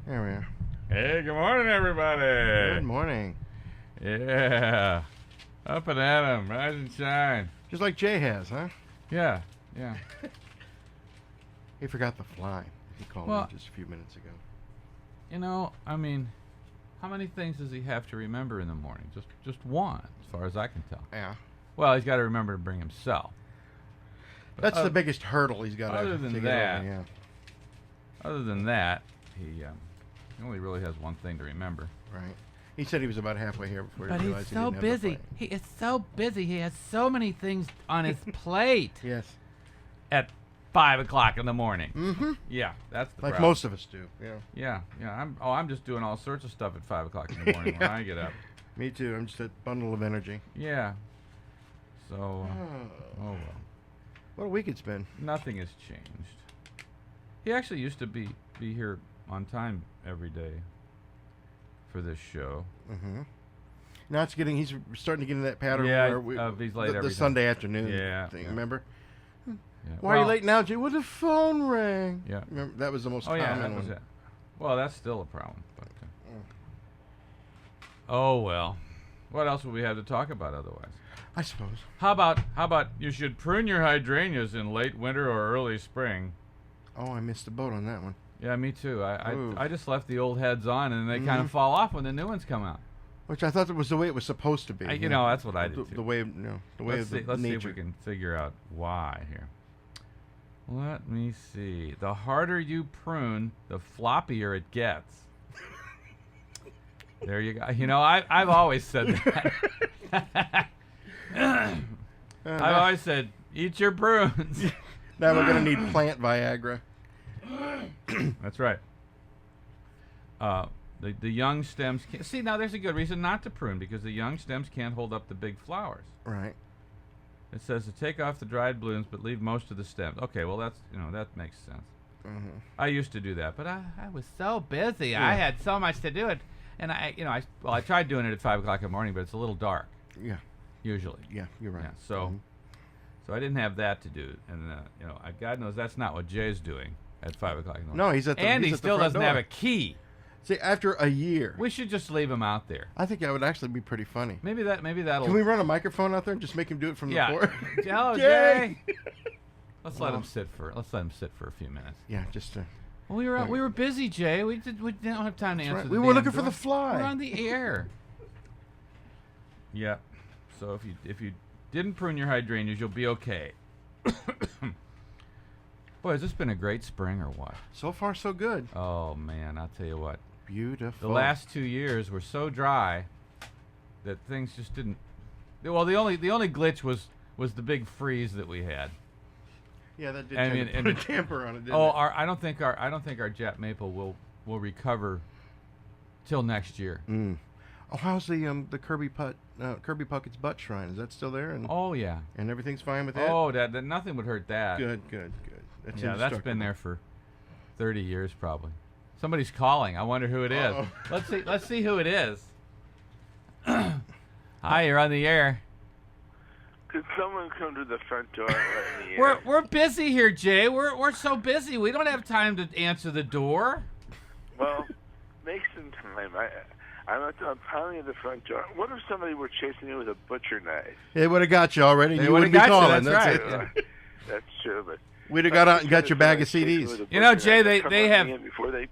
There we are. Hey, good morning, everybody. Good morning. Yeah. Up and at 'em, rise and shine. Just like Jay has, huh? Yeah. He forgot the fly. He called Well- me just a few minutes ago. You know, I mean, how many things does he have to remember in the morning? Just one, as far as I can tell. Yeah. Well, he's got to remember to bring himself. But That's the biggest hurdle he's got other to than get that, over. Yeah. Other than that, he only really has one thing to remember. Right. He said he was about halfway here before But he he's realized he so didn't have the busy. fly. He is so busy. He has so many things on his plate Yes. At 5 o'clock in the morning. Mm-hmm. Yeah, that's the Like problem. most of us do. Yeah. Yeah. I'm just doing all sorts of stuff at 5 o'clock in the morning when I get up. Me too. I'm just a bundle of energy. Yeah. So, Oh. oh well. What a week it's been. Nothing has changed. He actually used to be here on time every day for this show. Mm-hmm. Now he's starting to get in that pattern Yeah, where he's late the every time. Sunday afternoon Yeah, thing, yeah. remember? Yeah. Why are you late now, Jay? Well, the phone rang. Yeah. Remember, that was the most Oh yeah, common that was one. it. Well, that's still a problem. But, oh well. What else would we have to talk about otherwise? I suppose. How about you should prune your hydrangeas in late winter or early spring? Oh, I missed the boat on that one. Yeah, me too. Ooh. I just left the old heads on, and they kind of fall off when the new ones come out. Which I thought that was the way it was supposed to be. You know, that's what I did too. The way, the way Let's of the see, let's see nature. if we can figure out why here. Let me see. The harder you prune, the floppier it gets. There you go. You know, I've always said that. I've always said, eat your prunes. Now we're going to need plant Viagra. That's right. The young stems can't. See, now there's a good reason not to prune, because the young stems can't hold up the big flowers. Right. It says to take off the dried blooms, but leave most of the stems. Okay, well that makes sense. Mm-hmm. I used to do that, but I was So busy. Yeah. I had so much to do it. and I tried doing it at 5 o'clock in the morning, but it's a little dark Yeah. usually. Yeah, you're right. Yeah, so I didn't have that to do, and God knows that's not what Jay's doing at 5 o'clock in the morning. No, he's at the and he's he at the still front doesn't door. have a key. See, after a year, We should just leave him out there. I think that would actually be pretty funny. Maybe that'll. Can we run a microphone out there and just make him do it from Yeah. the floor? Hello, Jay! Jay. Let's let him sit for a few minutes. Yeah, just Well, we were busy, Jay. We didn't have time to answer. right. The We were damn looking for door. the fly. We're on the air. Yeah. So if you didn't prune your hydrangeas, you'll be okay. Boy, has this been a great spring or what? so far so good. Oh man, I'll tell you what. Beautiful. The last 2 years were so dry that things just didn't. Well, the only glitch was the big freeze that we had. Yeah, that did I tend mean, to and- put a damper on it, didn't Oh, it? I don't think our Jap maple will recover till next year. Mm. Oh, how's the Kirby Puckett's butt shrine? Is that still there? And Oh yeah. and everything's fine with it? Oh, that nothing would hurt that. Good. That's Yeah, that's been indestructible. there for 30 years probably. Somebody's calling. I wonder who it is. Uh-oh. Let's see who it is. Hi, you're on the air. Could someone come to the front door and let me in? We're busy here, Jay. We're so busy. We don't have time to answer the door. Well, make some time. I'm pounding at the front door. What if somebody were chasing you with a butcher knife? They would have got you already. They You would've wouldn't be got you, calling. that's That's right. it. That's true, but We'd have got out and got your bag of CDs. You know, Jay, they come have- me in before they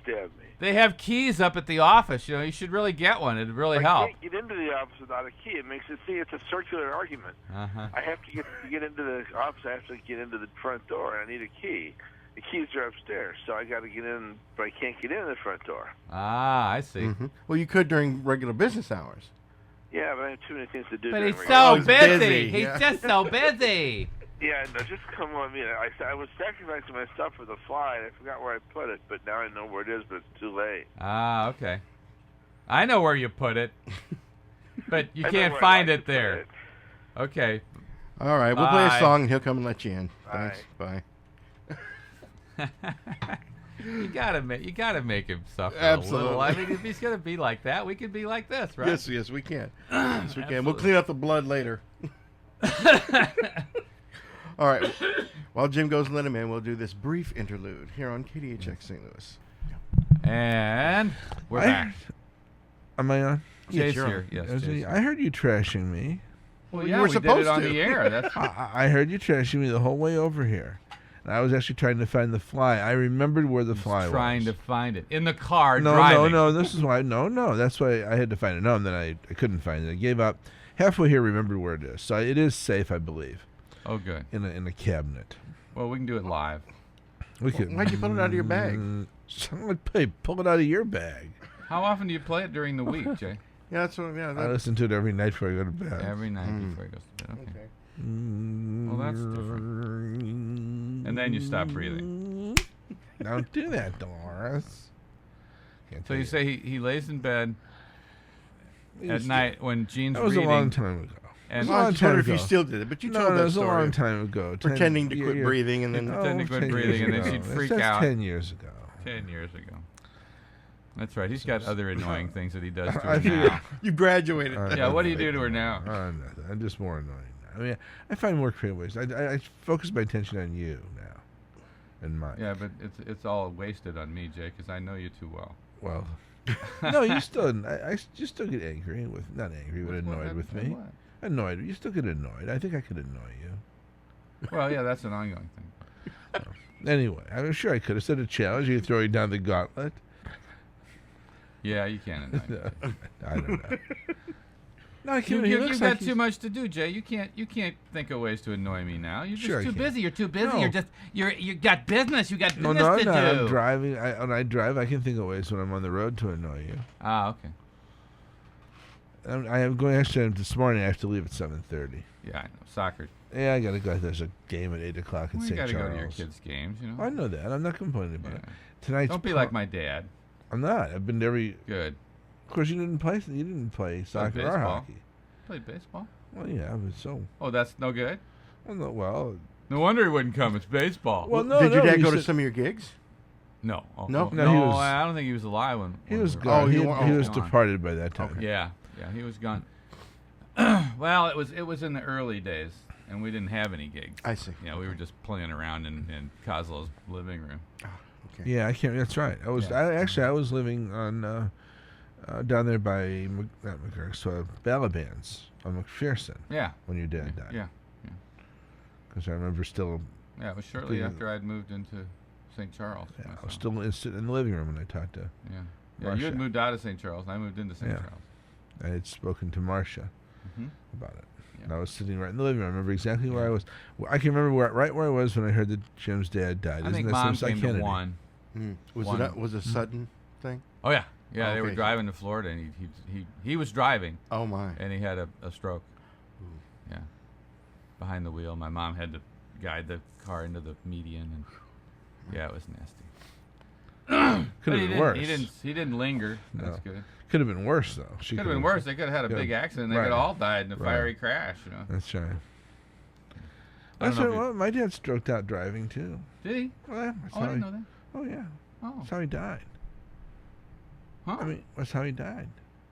stab me. They have keys up at the office. You should really get one. It'd really I help. can't get into the office without a key. It makes it see it's a circular argument. Uh-huh. I have to get into the office. I have to get into the front door, and I need a key. The keys are upstairs, so I got to get in, but I can't get in the front door. Ah, I see. Mhm. Well, you could during regular business hours. Yeah, but I have too many things to do. But during he's regular- so he's busy. busy, He's yeah. just so busy. Yeah, no, just come on me. I was sacrificing my stuff for the fly, and I forgot where I put it, but now I know where it is, but it's too late. Ah, okay. I know where you put it, but you I know can't where I find like it to put there. it. Okay. All right, we'll play Bye. a song and he'll come and let you in. Bye. Thanks. Bye. You gotta make him suffer a Absolutely. little. I mean, if he's gonna be like that, we can be like this, right? Yes, we can. Yes, we can. We'll Absolutely. clean up the blood later. All right. While Jim goes and let him in, we'll do this brief interlude here on KDHX St. Louis. And we're I- back. Am I on? Jay's you're on. here. Yes, Is Jay's he- here. I heard you trashing me. Well, you yeah, were we did it supposed on to. the air. That's I heard you trashing me the whole way over here. And I was actually trying to find the fly. I remembered where the fly was. trying to find it in the car No, driving. no. This is why. No. That's why I had to find it. No, and then I couldn't find it. I gave up. Halfway here, remembered where it is. So it is safe, I believe, Oh, good. in a cabinet. Well, we can do it live. We could. Why'd you pull it out of your bag? Someone would pay. Pull it out of your bag. How often do you play it during the week, Jay? Yeah, that's what. Yeah, I that, listen to it every night before I go to bed. Every night before he goes to bed. Okay. okay. Well, that's different. And then you stop breathing. Don't do that, Doris. Can't So tell you say he lays in bed at It's- night when Gene's That was reading. a long time ago. And Well, I long just wonder time if you ago. still did it, but you No, told it that was a story. long time ago. Pretending to quit breathing and then. Pretending to quit 10 breathing, years and then ago. she'd freak That's out. 10 years ago. 10 years ago. That's right. He's got other annoying things that he does to I her figure- now. You graduated. Yeah, what do you do to her now? Nothing. I'm just more annoying now. I mean, I find more creative ways. I focus my attention on you now, and mine. Yeah, but it's all wasted on me, Jay, because I know you too well. Well, no, you still. You still get angry with, not angry, but What annoyed happened with to me. what? Annoyed. You still get annoyed. I think I could annoy you. Well, yeah, that's an ongoing thing. Anyway, I'm sure I could have set a challenge. You throw you down the gauntlet. Yeah, you can annoy me. I don't know. No, I You, can't. He looks you've like got too he's- much to do, Jay. You can't think of ways to annoy me now. You're just Sure I too can. busy. You're too busy. No. You're just you got business. You got No, business no, I'm to not. do. I'm driving. When I drive, I can think of ways when I'm on the road to annoy you. Ah, okay. I am going. Actually, this morning I have to leave at 7:30. Yeah, I know. Soccer. Yeah, I gotta go. There's a game at 8 o'clock in Well, you St. got to Charles. go to your kids' games, you know. I know that. I'm not complaining about Yeah. it. Tonight's Don't be pro- like my dad. I'm not. I've been to every. Good. Of course, you didn't play. You didn't play soccer or baseball. hockey. Played baseball. Well, yeah, but so. Oh, that's no good. Well, No wonder he wouldn't come. It's baseball. well, no. Did your no, dad you go to said- some of your gigs? No. Oh, No? oh, No, he was- I don't think he was alive when. He when was we were- gone. Oh, he, you- he oh, was gone. departed by that time. Yeah, he was gone. Well, it was in the early days, and we didn't have any gigs. I see. Yeah, we were just playing around in Kozlo's living room. Okay. Yeah, I can't. That's right. I was. Yeah. I was living on down there by not McGurk, so Balaban's on McPherson Yeah. when your dad died. Yeah. Because I remember still. Yeah, it was shortly Yeah. after I'd moved into St. Charles. Yeah, I myself. was still sitting in the living room when I talked to. Yeah. Yeah, Marcia. you had moved out of St. Charles, and I moved into St. Yeah. Charles. I had spoken to Marcia Mhm. about it. Yeah. And I was sitting right in the living room. I remember exactly where I was. I can remember right where I was when I heard that Jim's dad died. I Isn't think that Mom some came to Kennedy? one. Was One. it was a sudden thing? Oh yeah, yeah. They were Okay. driving to Florida, and he was driving, Oh my. and he had a stroke. Yeah, behind the wheel. My mom had to guide the car into the median, and yeah, it was nasty. Could But have been worse. He didn't linger. That's No. good. Could have been worse though. She Could have been worse. They could have had a Yeah. big accident. They Right. could have all died in a Right. fiery crash. You know. That's right. I don't That's know right. if you- Well, my dad stroked out driving too. Did he? Well, that's Oh, I how didn't he, know that. Oh yeah, Oh, that's how he died. huh? I mean, that's how he died.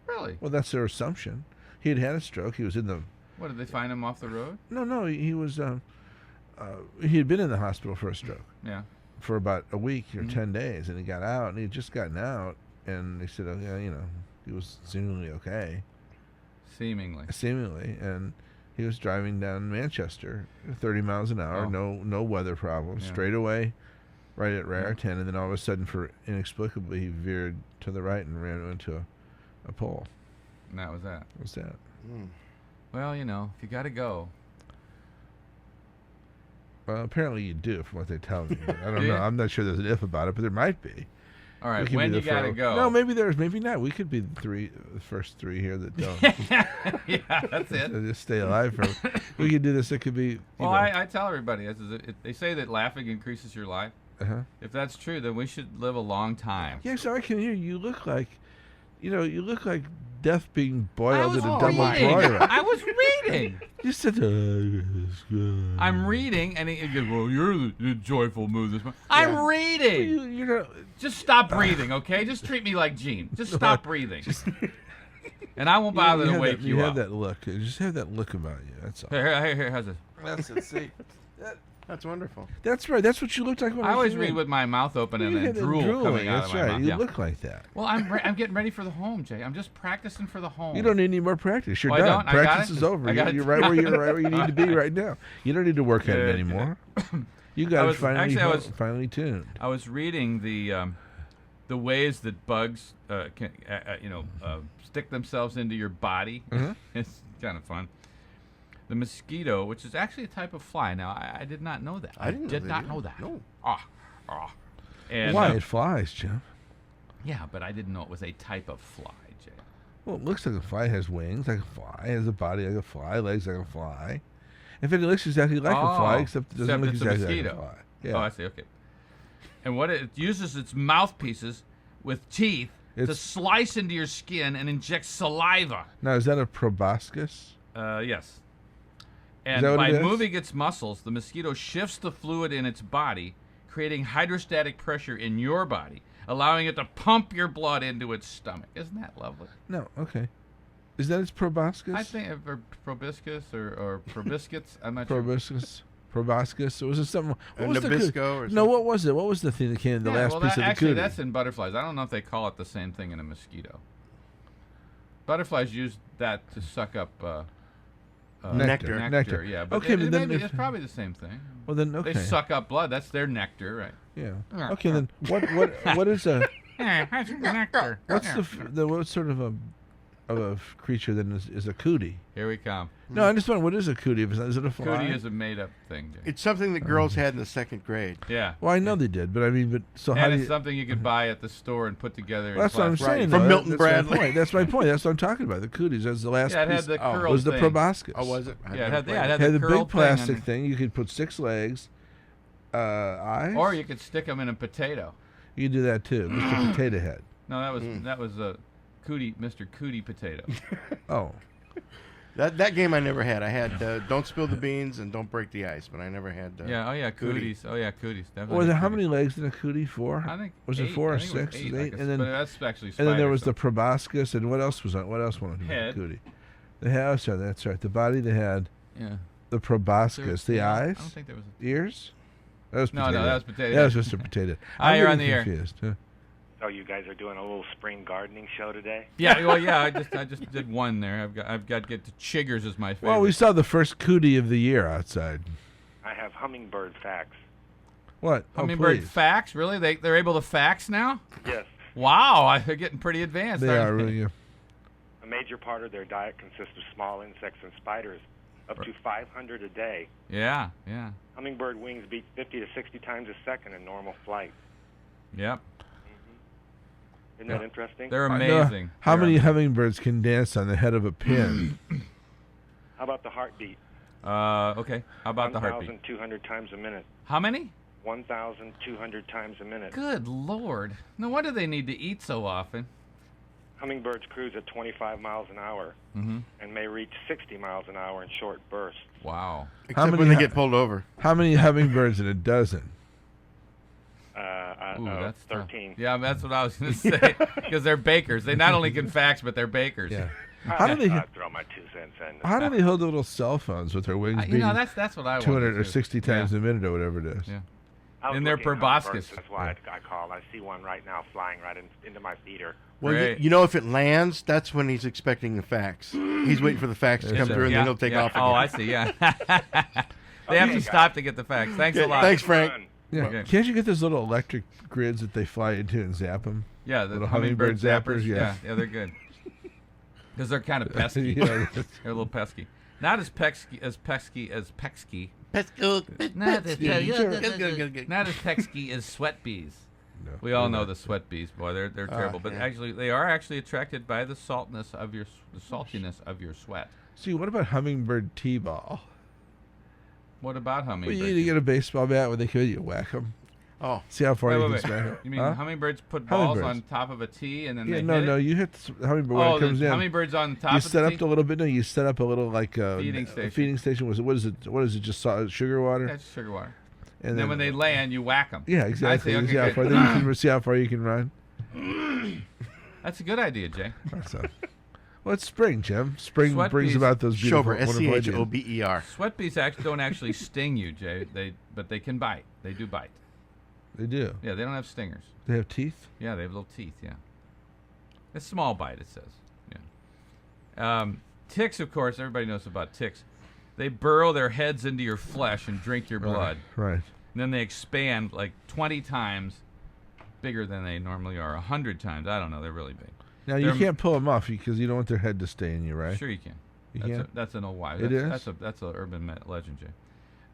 Really? Well, that's their assumption. He had had a stroke. He was in the. What did they find him off the road? No. He was. He had been in the hospital for a stroke Yeah. for about a week or Mhm. 10 days, and he got out, and he had just gotten out, and they said, oh, yeah, he was seemingly okay, Seemingly. and he was driving down Manchester, 30 miles an hour, Oh. no weather problems, Yeah. straight away, right at Rare 10, and then all of a sudden, inexplicably, he veered to the right and ran into a pole. And that was that. What was that? Mm. Well, if you got to go. Well, apparently you do, from what they tell me. I don't Do know. you? I'm not sure there's an if about it, but there might be. All We right, could when be you the got to fir- go. No, maybe maybe not. We could be the first three here that don't. Yeah, that's it. Just stay alive for. We could do this. It could be. Well, I tell everybody, they say that laughing increases your life. Uh-huh. If that's true, then we should live a long time. Yeah, so I can hear you look like, you look like death being I boiled was in a double reading. broiler. I was reading. You said, I'm reading, and he goes, "Well, you're the joyful mood this morning." I'm reading. You're not. Just stop breathing, okay? Just treat me like Gene. Just stop breathing, and I won't bother you to have wake that, you have up. that look. You just have that look about you. That's all. Here, how's it? That's it. See, That's wonderful. That's right. That's what you looked like when I always came read in. with my mouth open and You then had that drool drooling, coming out that's of my right. mouth. You Yeah. look like that. Well, I'm getting ready for the home, Jay. I'm just practicing for the home. You don't need any more practice. You're Oh, I done. don't? I got Practice it? is over. I got You're it. right where you need to be right now. You don't need to work at it Good. anymore. You got it was- finally, actually, I was- finally tuned. I was reading the ways that bugs can stick themselves into your body. Mhm. It's kind of fun. The mosquito, which is actually a type of fly. Now, I did not know that. I didn't did know not that know either. that. No. And, Why? It flies, Jim. yeah, but I didn't know it was a type of fly, Jay. Well, it looks like a fly. It has wings like a fly. It has a body like a fly. Legs like a fly. In fact, it looks exactly like a fly, except it doesn't look it's a exactly like a mosquito. fly. Yeah. Oh, I see. Okay. And what it uses its mouthpieces with teeth to It's- slice into your skin and inject saliva. Now, is that a proboscis? Yes. And that what by it is? moving its muscles, the mosquito shifts the fluid in its body, creating hydrostatic pressure in your body, allowing it to pump your blood into its stomach. Isn't that lovely? No. Okay. Is that its proboscis? I think, or proboscis or proboscis. I'm not sure. Proboscis. Proboscis. Or was it something? What A was the Nabisco coo- or No, something? what was it? What was the thing that came in the Yeah, last well, piece that, of the actually, cootie? that's in butterflies. I don't know if they call it the same thing in a mosquito. Butterflies use that to suck up Nectar. nectar. Yeah, but Okay, it, but it then maybe if- it's probably the same thing. Well, then okay. They suck up blood. That's their nectar, right? Yeah. Okay, then what is a nectar. what's what sort of a creature then is a cootie? Here we come. No, I just wonder what is a cootie? Is it a fly? Cootie is a made-up thing, Jay. It's something that girls had in the second grade. Yeah. Well, I know they did, but I mean, so how And do it's you? something you could buy at the store and put together. in Well, that's what I'm plastic. saying. From though. Milton That's Bradley. My point. That's my point. That's what I'm talking about. The cooties. That's the last Yeah, it had piece. the curled was the thing. proboscis. Oh, was it? Yeah, it had It the had the curled big plastic thing. thing. You could put 6 legs, eyes. Or you could stick them in a potato. You could do that too, Mr. Potato Head. No, that was a cootie, Mr. Cootie Potato. Oh, That game I never had. I had Don't Spill the Beans and Don't Break the Ice, but I never had. Yeah. Oh yeah, Cootie. cooties. Oh yeah, cooties. Definitely. was it how cooties. many legs in a cootie? 4? I think was it eight. 4 or I think it was 6? eight, It was 8, like and then but that's actually. and then there spiders, was so- the proboscis, and what else was on? What else went on Head. the cootie? The head. Oh, sorry, that's right. The body, the head, Yeah. the proboscis, the Yeah, eyes, I don't think there was. ears. That was No, potato. that was potato. That was Mr. Potato. Ah, I'm you're on getting the air. confused. Huh? So you guys are doing a little spring gardening show today? Yeah. Well, yeah. I just did one there. I've got to get to chiggers as my favorite. Well, we saw the first cootie of the year outside. I have hummingbird facts. What? Hummingbird please. fax. Really? They're able to fax now? Yes. Wow. They're getting pretty advanced. They aren't are really. A major part of their diet consists of small insects and spiders, up to 500 a day. Yeah. Yeah. Hummingbird wings beat 50 to 60 times a second in normal flight. Yep. Isn't that interesting? They're I know amazing. How They're many amazing. hummingbirds can dance on the head of a pin? How about the heartbeat? Okay. How about the heartbeat? 1,200 times a minute. How many? 1,200 times a minute. Good Lord. No wonder they need to eat so often. Hummingbirds cruise at 25 miles an hour Mm-hmm. and may reach 60 miles an hour in short bursts. Wow. Except many when they ha- get pulled over. How many hummingbirds in a dozen? Ooh, that's tough. 13. Yeah, that's what I was going to say. Because they're bakers. They not only can fax, but they're bakers. How do they? I'd throw my 2 cents in. How do they hold the little cell phones with their wings You beating know, that's what I want. 200 or 60 times a minute or whatever it is? Yeah. I was in their looking at proboscis. hummingbirds, That's why I called. I see one right now flying right into my feeder. Well, Great. you know, if it lands, that's when he's expecting the fax. He's waiting for the fax to Yes, come sir. through, and Yeah, then he'll take yeah. off again. Oh, I see. Yeah. They have to guys. stop to get the fax. Thanks a Okay, lot. thanks, Frank. Fun. Yeah. Okay. Can't you get those little electric grids that they fly into and zap them? Yeah, the Little hummingbird hummingbird zappers, zappers. yeah. Yeah, they're good. Because they're kind of pesky. Yeah. They're a little pesky. Not as pesky as pesky. Not as not as pesky as sweat bees. No, We all they're know not. the sweat bees, boy. They're terrible. But yeah. actually, they are actually attracted by the saltiness of your sweat. See, what about hummingbird t-ball? What about Well, hummingbirds? you need to get a baseball bat when they come in, you whack them. Oh, See how far Wait, you wait, can wait. smack them. You mean Huh? hummingbirds put balls Hummingbirds. on top of a tee and then Yeah, they no, hit no. it? You hit the hummingbird when Oh, it comes the in. hummingbirds on top You of set the up tee? a little bit. No, you set up a little like Feeding a station. feeding station. What is it? What is it? Just sugar water. Yeah, it's sugar water. And And then when they land, you whack them. Yeah, exactly. I see. See how Okay, far, good. then you can see how far you can run. That's a good idea, Jay. So, Well, it's spring, Jim. Spring Sweat brings bees- about those beautiful, Schober, wonderful ideas. S-C-H-O-B-E-R. Sweat bees don't actually sting you, Jay. But they can bite. They do bite. They do. Yeah, they don't have stingers. They have teeth. Yeah, they have little teeth. Yeah, a small bite. It says. Yeah. Ticks, of course, everybody knows about ticks. They burrow their heads into your flesh and drink your blood. Right. And then they expand like 20 times bigger than they normally are. 100 times. I don't know. They're really big. Now you can't pull them off because you don't want their head to stay in you, right? Sure, you can. You that's can. That's an old wives'. It is? That's a urban legend, Jay.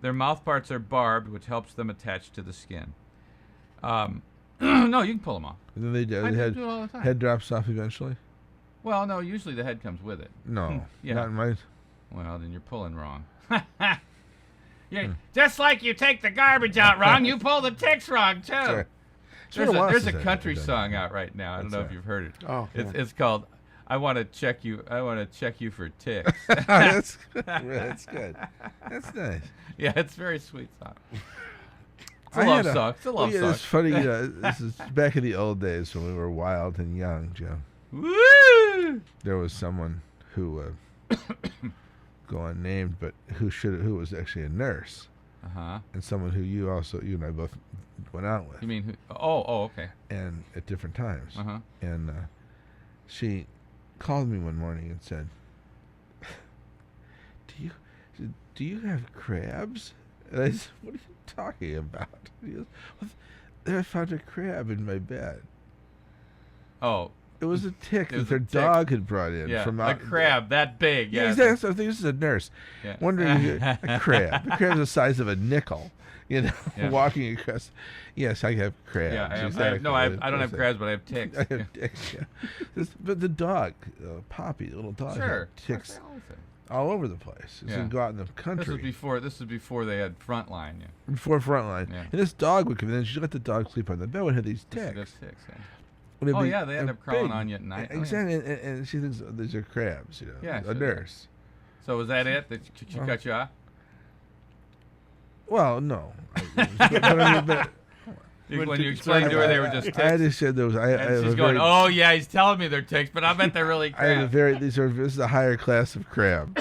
Their mouth parts are barbed, which helps them attach to the skin. No, you can pull them off. And then the I head do it all the time. head drops off eventually. Well, no, usually the head comes with it. No, Yeah. not in my. Well, then you're pulling wrong. Yeah, just like you take the garbage out wrong, you pull the ticks wrong too. Sorry. There's a country song out right now. I don't That's know if right. you've heard it. Oh, It's called "I Want to Check You." I want to check you for ticks. That's good. That's good. That's nice. Yeah, it's a very sweet song. It's a I love had song. It's a love song. It's funny. This is back in the old days when we were wild and young, Joe. Woo! There was someone who, go unnamed, but who was actually a nurse, Uh huh. and someone who you and I both went out with, You mean who? Oh, okay. and at different times. Uh huh. And she called me one morning and said, "Do you have crabs?" And I said, "What are you talking about?" He goes, "Well, I found a crab in my bed." Oh, It was a tick It was that a their tick. dog had brought in yeah. from A out. crab that big. Yeah, Yeah. exactly. So I think this is a nurse. Yeah. Wondering a crab. The crab's the size of a nickel. Yeah. Walking across. Yes, I have crabs. Yeah. I have, exactly. no, I don't have crabs, but I have ticks. I have ticks. Yeah. But the dog, Poppy, the little dog, Sure. had ticks That's what I always say. all over the place. Yeah. So go out in the This country was before they had Frontline. Yeah. before Frontline. Yeah. And this dog would come in, and she let the dog sleep on the bed and had these ticks. That's ticks. Yeah. And it'd Oh, be- yeah, they end and up crawling big. on you at night. Oh, yeah. Exactly, and she thinks these are crabs, Yeah, a sure, yeah. nurse. So was that it? That she cut you off? Well, no. But When you explained to her they were just ticks. I understood those. I have And she's a going, very, oh yeah, he's telling me they're ticks, but I bet they're really I have a crabs. this is a higher class of crab.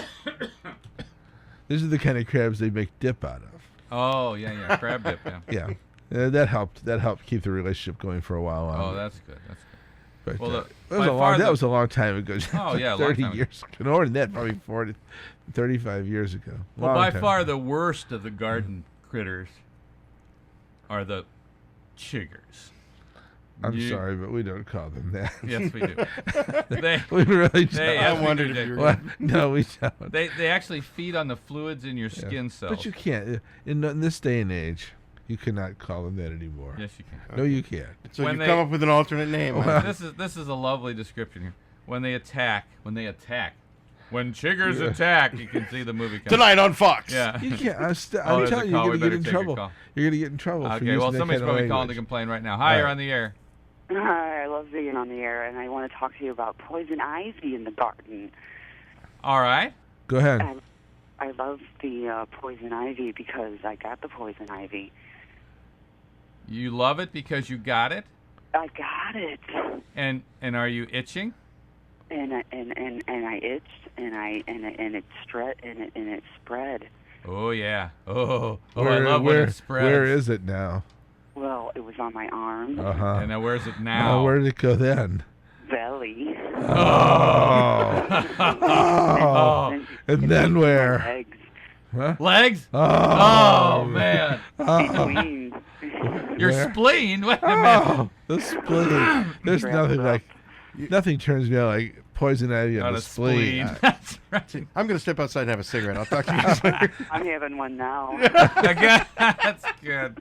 These are the kind of crabs they make dip out of. Oh yeah, crab dip. Yeah. Yeah, that helped. That helped keep the relationship going for a while. Oh, that's good. That's good. But, well, that by was a far long. That the- was a long time ago. Oh, yeah, a long 30 time ago. years. More than that, probably 40, 35 years ago. Well, Long by time far ago. the worst of the garden critters are the chiggers. I'm You- sorry, but we don't call them that. Yes, we do. they, we really don't. they, yes, we wondered do, if Jay. you were Well, no, we don't. They actually feed on the fluids in your Yeah. skin cells. But you can't. In this day and age, you cannot call them that anymore. Yes, you can. No, you can't. So When you they- come up with an alternate name. huh? This is a lovely description here. When they attack, when chiggers attack, you can see the movie coming. Tonight on Fox. Yeah. You can't. Oh, I'm there's a telling you, call. you're We going to better get in take a trouble. call. You're going to get in trouble. for Okay, using well, that somebody's kind of probably calling to language. complain right now. Hi, you're Right. on the air. Hi, I love being on the air, and I want to talk to you about poison ivy in the garden. All right. Go ahead. I love the poison ivy because I got the poison ivy. You love it because you got it, I got it, and are you itching? and I itched, and it spread. Oh yeah. Oh, I Where- love where, when it spreads. Where is it now? Well, it was on my arm, Uh-huh. And now where's it Now, now? where did it go then? belly, Oh. Oh. And then where? legs, Huh? Legs? Oh, Oh man. between. Your Where? spleen? Wait a minute. Oh, the spleen. There's Wrap nothing it like, nothing turns me on like poison ivy on On the a spleen. spleen. That's right. I'm going to step outside and have a cigarette. I'll talk to you guys later. I'm having one now. Again, that's good.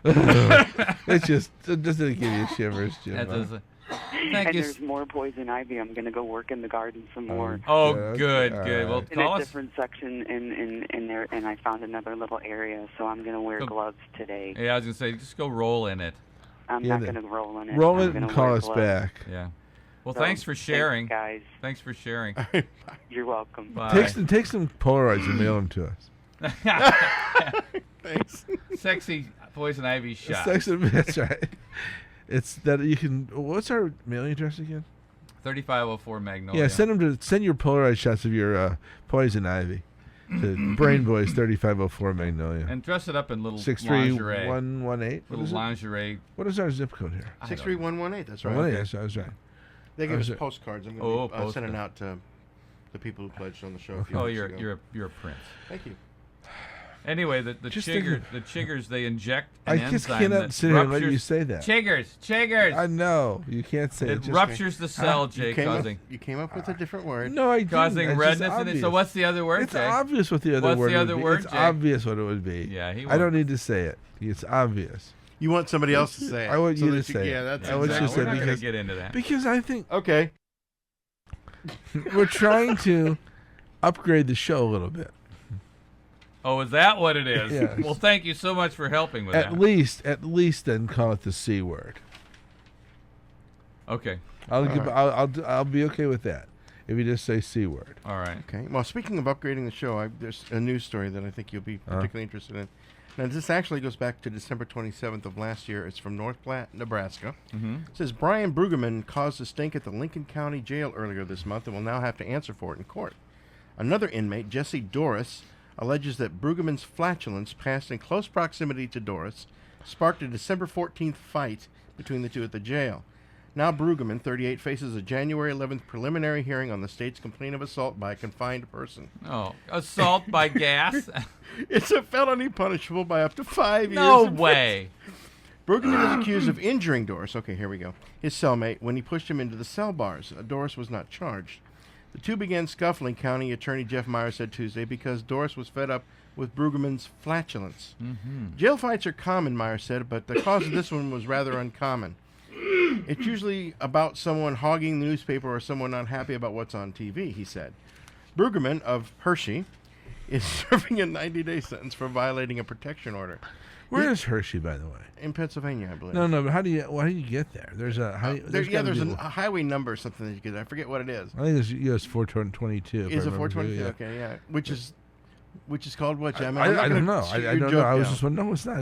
It just doesn't give you shivers, Jim. That huh? does Thank And you. there's more poison ivy. I'm going to go work in the garden some more. Oh, Okay, good, all good. Well, right. In call a us. different section in there, and I found another little area, so I'm going to wear Go- gloves today. Yeah, I was gonna say, just go roll in it. I'm Yeah, not then going to roll in it. Roll I'm it gonna and call wear us gloves. back. Yeah. Well, So, thanks for sharing. guys. Thanks for sharing. You're welcome. Bye. Take some Polaroids and mail them to us. Thanks. Sexy poison ivy shot. That's right. It's that you can. What's our mailing address again? 3504 Magnolia. Yeah, send your Polaroid shots of your poison ivy to Brain Boys 3504 Magnolia. And dress it up in little lingerie. 63118. Little lingerie. What is our zip code here? 63118. That's right. 118. Yes, I was right. They give us it? postcards. I'm going to be postcards. sending out to the people who pledged on the show. A few Oh, weeks you're ago. you're a prince. Thank you. Anyway, the Just chiggers they inject I an just enzyme cannot that sit here and let you ruptures- say that. Chiggers. I know. You can't say it. It Just- ruptures the cell, Jay, You came up with a different word. No, I didn't. causing It's just redness in it. obvious. So what's the other word, It's Jay? obvious what the other What's word the other would be. word, It's Jay? obvious what it would be. Yeah, he I don't won't. need to say it. It's obvious. You want somebody else to say it. I want so you to that say it. Yeah, that's I want you to exactly say We're not going because- to get into that. Because I think Okay. we're trying to upgrade the show a little bit. Oh, is that what it is? Yes. Well, thank you so much for helping with At that. least then call it the C word. Okay. I'll be okay with that if you just say C word. All right. Okay. Well, speaking of upgrading the show, there's a news story that I think you'll be particularly interested in. Now, this actually goes back to December 27th of last year. It's from North Platte, Nebraska. Mm-hmm. It says Brian Brueggemann caused a stink at the Lincoln County Jail earlier this month and will now have to answer for it in court. Another inmate, Jesse Doris, alleges that Brueggemann's flatulence passed in close proximity to Doris sparked a December 14th fight between the two at the jail. Now Brueggemann, 38, faces a January 11th preliminary hearing on the state's complaint of assault by a confined person. Oh, assault by gas? It's a felony punishable by up to 5 years. No in way. Brueggemann is accused of injuring Doris. Okay, here we go. His cellmate when he pushed him into the cell bars. Doris was not charged. The two began scuffling, County Attorney Jeff Meyer said Tuesday, because Doris was fed up with Brueggemann's flatulence. Mm-hmm. Jail fights are common, Meyer said, but the cause of this one was rather uncommon. It's usually about someone hogging the newspaper or someone not happy about what's on TV, he said. Brueggemann of Hershey is serving a 90-day sentence for violating a protection order. Where is Hershey, by the way? In Pennsylvania, I believe. No, but how do you get there? There's a there's gotta be a highway number or something that you get. I forget what it is. I think it's US 422. Is it 422? Okay, yeah. Which is called what, Jay? I don't know. I don't know. I was just wondering. No, it's not.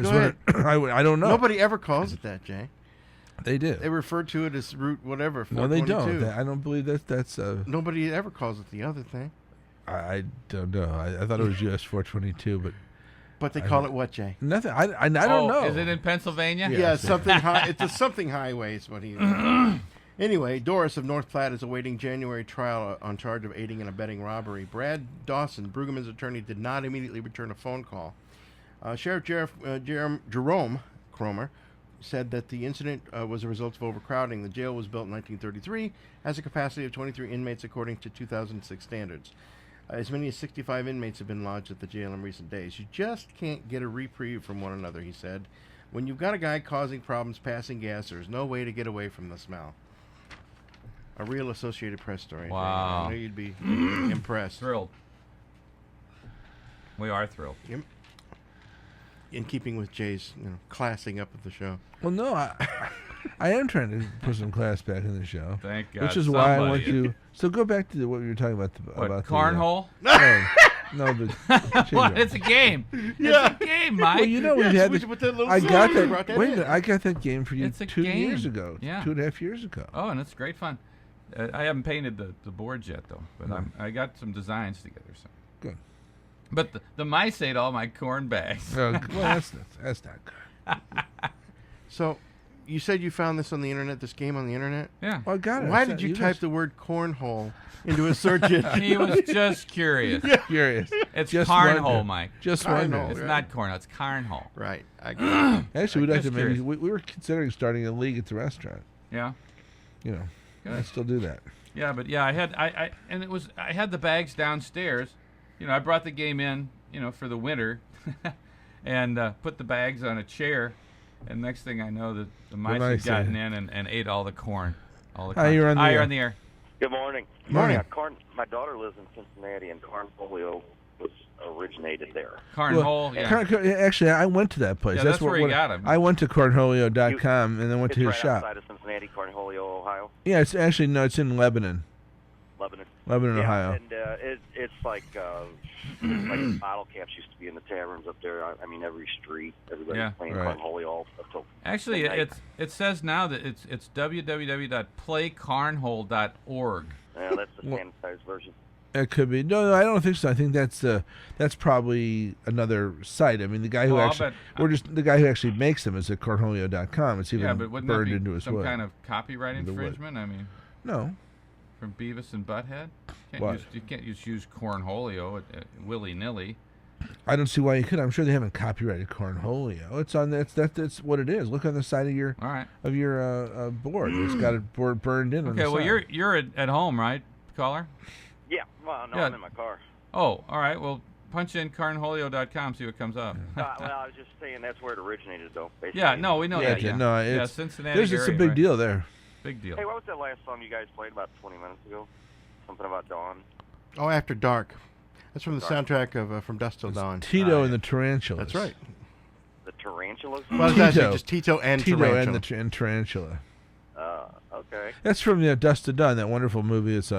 I don't know. Nobody ever calls it that, Jay. They do. They refer to it as Route whatever. No, they 422. don't. I don't believe that's. Nobody ever calls it the other thing. I don't know. I thought it was US 422, but they call it what, Jay? Nothing. I don't know. Is it in Pennsylvania? Yeah, something high. It's a something highway is what he. Anyway, Doris of North Platte is awaiting January trial on charge of aiding and abetting robbery. Brad Dawson, Brueggemann's attorney, did not immediately return a phone call. Sheriff Jerome Cromer said that the incident was a result of overcrowding. The jail was built in 1933, has a capacity of 23 inmates according to 2006 standards. As many as 65 inmates have been lodged at the jail in recent days. You just can't get a reprieve from one another, he said. When you've got a guy causing problems passing gas, there's no way to get away from the smell. A real Associated Press story. Wow. I know you'd be impressed. Thrilled. We are thrilled. Yep. In keeping with Jay's classing up of the show. Well, no, I am trying to put some class back in the show. Thank God. Which is why I want somebody you. So go back to what you were talking about. What, cornhole? No, the What? It's a game. Yeah. It's a game, Mike. Well, you know we've Yes, had with this. that little I got song, you brought that. that Wait a in. minute, I got that game for you It's a 2 years game. ago. Yeah. 2.5 years ago. Oh, and it's great fun. I haven't painted the boards yet, though. But I got some designs together. So. Good. But the mice ate all my corn bags. Well, that's not good. So, you said you found this on the internet, this game on the internet? Yeah. Well, I got it. Why I did said- you guys type the word cornhole into a search engine? He was just curious. Curious? It's Just cornhole, wonder. Mike. Just Cornhole. wondering. It's right. not cornhole. It's cornhole. Right. I got it. Actually, we'd like Just to maybe. curious. We were considering starting a league at the restaurant. Yeah. You know, Good. I still do that. Yeah, but yeah, I had the bags downstairs. I brought the game in, for the winter, and put the bags on a chair, and next thing I know, the mice had mice gotten ate. in and ate all the corn. Hi, you're on the Hi, air. you're on the air. Good morning. Morning. Yeah, my daughter lives in Cincinnati, and cornholio was originated there. Cornhole, yeah. Actually, I went to that place. Yeah, that's where he got 'em. I went to cornholio.com and then went It's to his right shop. outside of Cincinnati, Cornholio, Ohio. Yeah, it's in Lebanon. Lebanon. Lebanon, Yeah, Ohio. and it's like bottle caps used to be in the taverns up there. I mean, every street, everybody's Yeah. playing Right. cornhole all up till Actually, midnight. it says now that it's www.playcarnhole.org. Yeah, that's the Well- sanitized version. It could be. No, I don't think so. I think that's probably another site. I mean, the guy who Well, I'll actually, bet- the guy who actually makes them is at cornholio.com. It's even Yeah, but wouldn't that burned be into his some wood. kind of copyright The wood. infringement? I mean, No, from Beavis and Butthead? What? You can't just use cornholio willy-nilly. I don't see why you could. I'm sure they haven't copyrighted cornholio. It's on. That's what it is. Look on the side of your All right. board. It's got it burned in. on Okay, the well, side. you're at home, right, caller? Yeah, well, no, Yeah. I'm in my car. Oh, all right. Well, punch in carnholio.com, see what comes up. Well, I was just saying that's where it originated, though. Basically. Yeah, no, we know Yeah, that. Yeah, no, yeah, it's Cincinnati. it's a area, big right? deal there. Big deal. Hey, what was that last song you guys played about 20 minutes ago? Something about dawn. Oh, After Dark. That's from the Dark. soundtrack of From Dusk Till Dawn. Tito and the Tarantulas. That's right. The Tarantulas? Well, it's Tito. actually just Tito and Tito Tarantula. and Tarantula. Okay. That's from Dust to Dawn, that wonderful movie. It's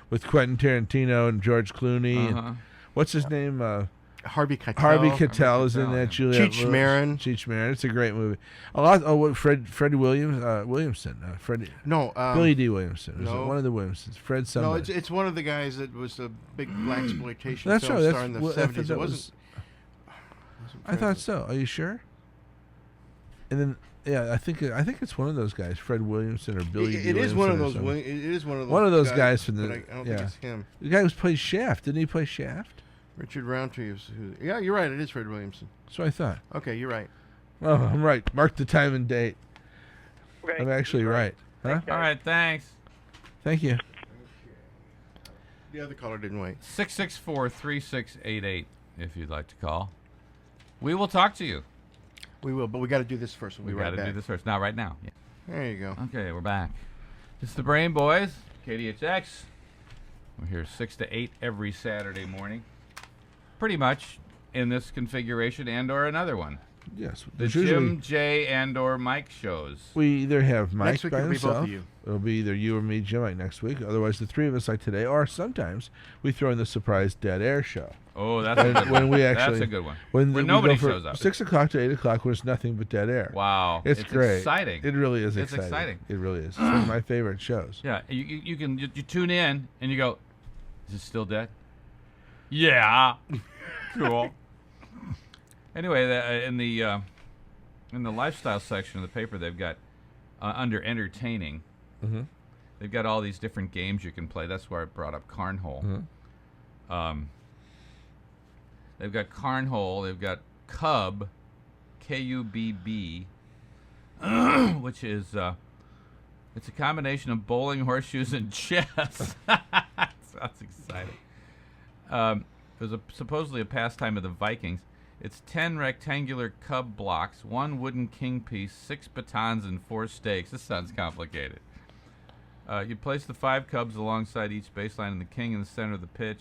with Quentin Tarantino and George Clooney. Uh-huh. And what's his name? Harvey Keitel. Harvey Keitel is in Keitel, that. yeah. Juliette Cheech Lewis. Marin. Cheech Marin. It's a great movie. Freddie Williamson. Billy D. Williamson. Was no. it one of the Williamsons? Fred No, somebody. it's one of the guys that was a big black exploitation That's film right. star in the I thought 70s. that It was- wasn't. I thought so. Are you sure? And then, yeah, I think it's one of those guys, Fred Williamson or Billy. It D. is one of Williamson or those. something. It is one of those. One of those guys from the- but I don't yeah. think it's him. The guy who played Shaft. Didn't he play Shaft? Richard Roundtree. Yeah, you're right. It is Fred Williamson. That's what I thought. Okay, you're right. Oh, I'm right. Mark the time and date. Okay. I'm actually right. Huh? All right, thanks. Thank you. The other caller didn't wait. 664-3688 if you'd like to call. We will talk to you. We will, but we got to do this first. We'll We be got right to back. do this first. Not right now. Yeah. There you go. Okay, we're back. It's the Brain Boys, KDHX. We're here 6 to 8 every Saturday morning. Pretty much in this configuration and or another one. Yes. The there's usually- Jim, Jay, and or Mike shows. We either have Mike Next week by it'll be both himself. of you. It'll be either you or me, Jim, like next week. Otherwise, the three of us like today. Or sometimes we throw in the surprise dead air show. Oh, that's a good when one. we actually, That's a good one. When Where we nobody go from shows up. 6 o'clock to 8 o'clock, when it's nothing but dead air. Wow. It's great. exciting. It really is It's exciting. exciting. It really is. It's one of my favorite shows. Yeah, you tune in and you go, is it still dead? Yeah. Cool. Anyway, in the lifestyle section of the paper, they've got under entertaining. Mhm. They've got all these different games you can play. That's where I brought up Cornhole. Mhm. They've got Cornhole. They've got Cub, Kubb, which is it's a combination of bowling, horseshoes, and chess. Sounds exciting. It was supposedly a pastime of the Vikings. It's 10 rectangular cub blocks, 1 wooden king piece, 6 batons, and 4 stakes. This sounds complicated. You place the 5 cubs alongside each baseline and the king in the center of the pitch.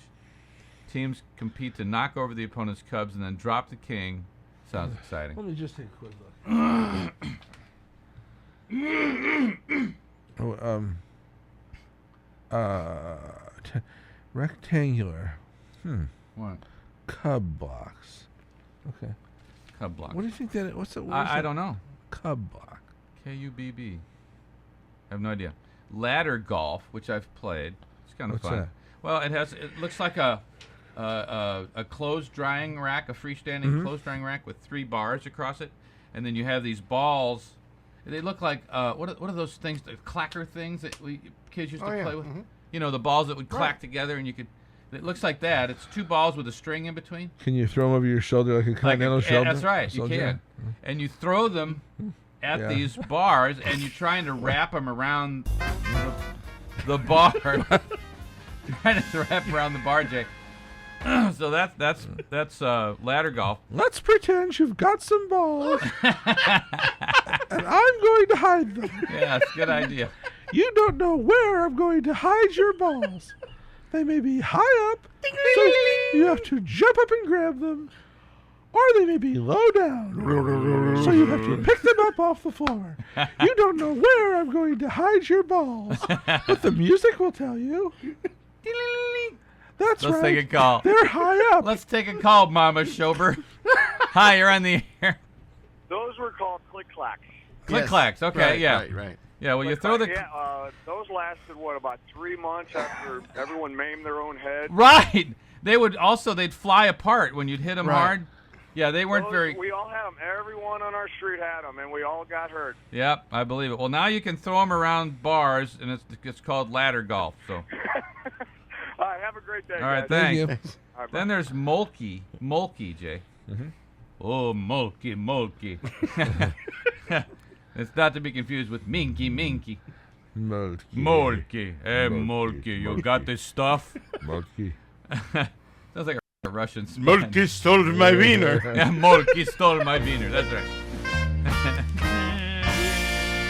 Teams compete to knock over the opponent's cubs and then drop the king. Sounds exciting. Let me just take a quick look. Rectangular. What? Cub blocks. Okay. Cub block. What do you think that? What's that? I don't know. Cub block. Kubb. I have no idea. Ladder golf, which I've played. It's kind of What's fun. that? Well, it looks like a clothes drying rack, a freestanding clothes drying rack with 3 bars across it, and then you have these balls. They look like what are those things? The clacker things that kids used to play with. You know, the balls that would clack together, and you could. It looks like that. It's 2 balls with a string in between. Can you throw them over your shoulder like a continental shoulder? That's right. You soldier? can. And you throw them at these bars, and you're trying to wrap them around the bar. Trying to wrap around the bar, Jay. So that's ladder golf. Let's pretend you've got some balls, and I'm going to hide them. Yeah, it's a good idea. You don't know where I'm going to hide your balls. They may be high up, so you have to jump up and grab them. or they may be low down. So you have to pick them up off the floor. You don't know where I'm going to hide your balls, but the music will tell you. That's Let's right. take a call. They're high up. Let's take a call, Mama Schober. Hi, you're on the air. Those were called click-clacks. Click Yes. clacks. Okay, Right, yeah. Right. Yeah, well, you throw the... Yeah, those lasted, about 3 months after everyone maimed their own head? Right. They'd fly apart when you'd hit them Right. hard. Yeah, they weren't very... We all had them. Everyone on our street had them, and we all got hurt. Yep, I believe it. Well, now you can throw them around bars, and it's called ladder golf. So, All right, have a great day, all right, guys. thanks. Thank you. All right, bye. Then there's Molky, Jay. Mm-hmm. Oh, Molky. It's not to be confused with Minky. Molky. Molky. Hey, Molky, Molky, you Molky. got this stuff? Molky. Sounds like a Russian Spanish. Molky stole my wiener. Yeah, Molky stole my wiener. That's right.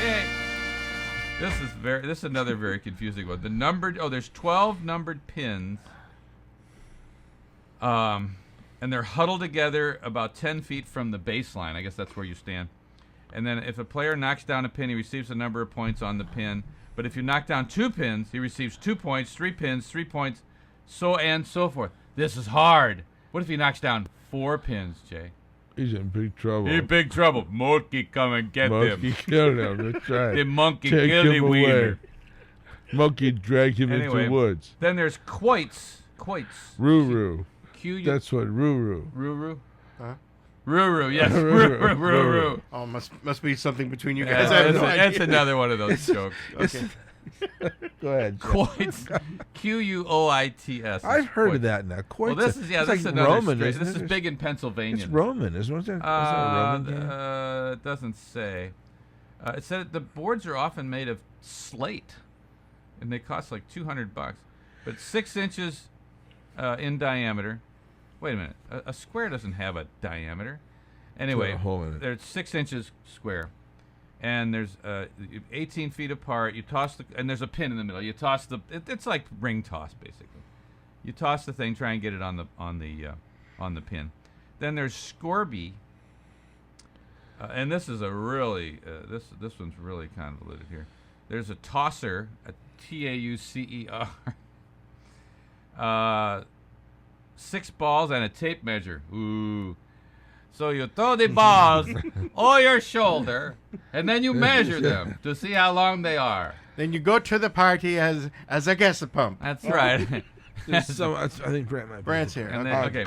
Yay. This is another very confusing one. There's 12 numbered pins. And they're huddled together about 10 feet from the baseline. I guess that's where you stand. And then if a player knocks down a pin, he receives a number of points on the pin. But if you knock down 2 pins, he receives 2 points, 3 pins, 3 points, so and so forth. This is hard. What if he knocks down 4 pins, Jay? He's in big trouble. In big trouble. Monkey, come and get Monkey them. killed him. That's right. The monkey Take killed the him wiener. away. Monkey dragged him Anyway, into the woods. Then there's quoits. Ruru. Q. That's what Ruru. Ruru. Huh? Ruru. Yes. Ruru. Ruru. Oh, must be something between you Yeah, guys. I have no that's idea. another one of those jokes. Okay. Go ahead. Jeff. Quoits. Quoits. I've heard Quoits. of that now. Well, Quoits. this is it's this is like another Roman. straight- Isn't This it? is big in Pennsylvania. It's Roman, isn't it? Is that a Roman game? It doesn't say. It said the boards are often made of slate, and they cost like $200. But 6 inches in diameter. Wait a minute. A square doesn't have a diameter. Anyway, a hole in it. there's 6 inches square, and there's 18 feet apart. You toss and there's a pin in the middle. You toss it's like ring toss basically. You toss the thing, try and get it on the pin. Then there's Scorby, and this is a really this one's really convoluted here. There's a tosser, a Taucer. 6 balls and a tape measure. Ooh. So you throw the balls over your shoulder, and then you measure them to see how long they are. Then you go to the party as a guest pump. That's right. So I think Brant might be. Brant's here. And then, okay.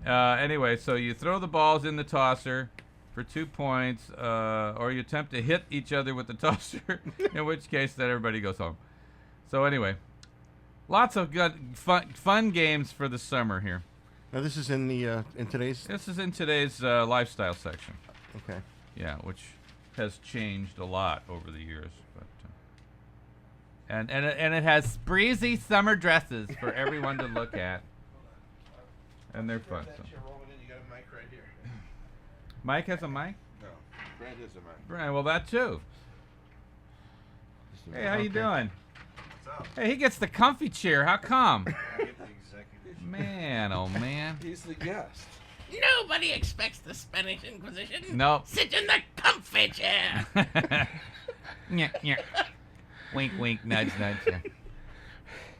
Anyway, so you throw the balls in the tosser for 2 points, or you attempt to hit each other with the tosser, in which case then everybody goes home. So anyway, lots of good fun games for the summer here. Now this is in the in today's. This is in today's lifestyle section. Okay. Yeah, which has changed a lot over the years. But, and it has breezy summer dresses for everyone to look at. And they're fun. So. You got a mic right here. Mike has a mic? No, Brant has a mic. Right, well, that too. Hey, how you doing? Hey, he gets the comfy chair. How come? Man, oh man. He's the guest. Nobody expects the Spanish Inquisition. Nope. Sit in the comfy chair. Yeah, yeah. Wink, wink, nudge, nudge. Yeah.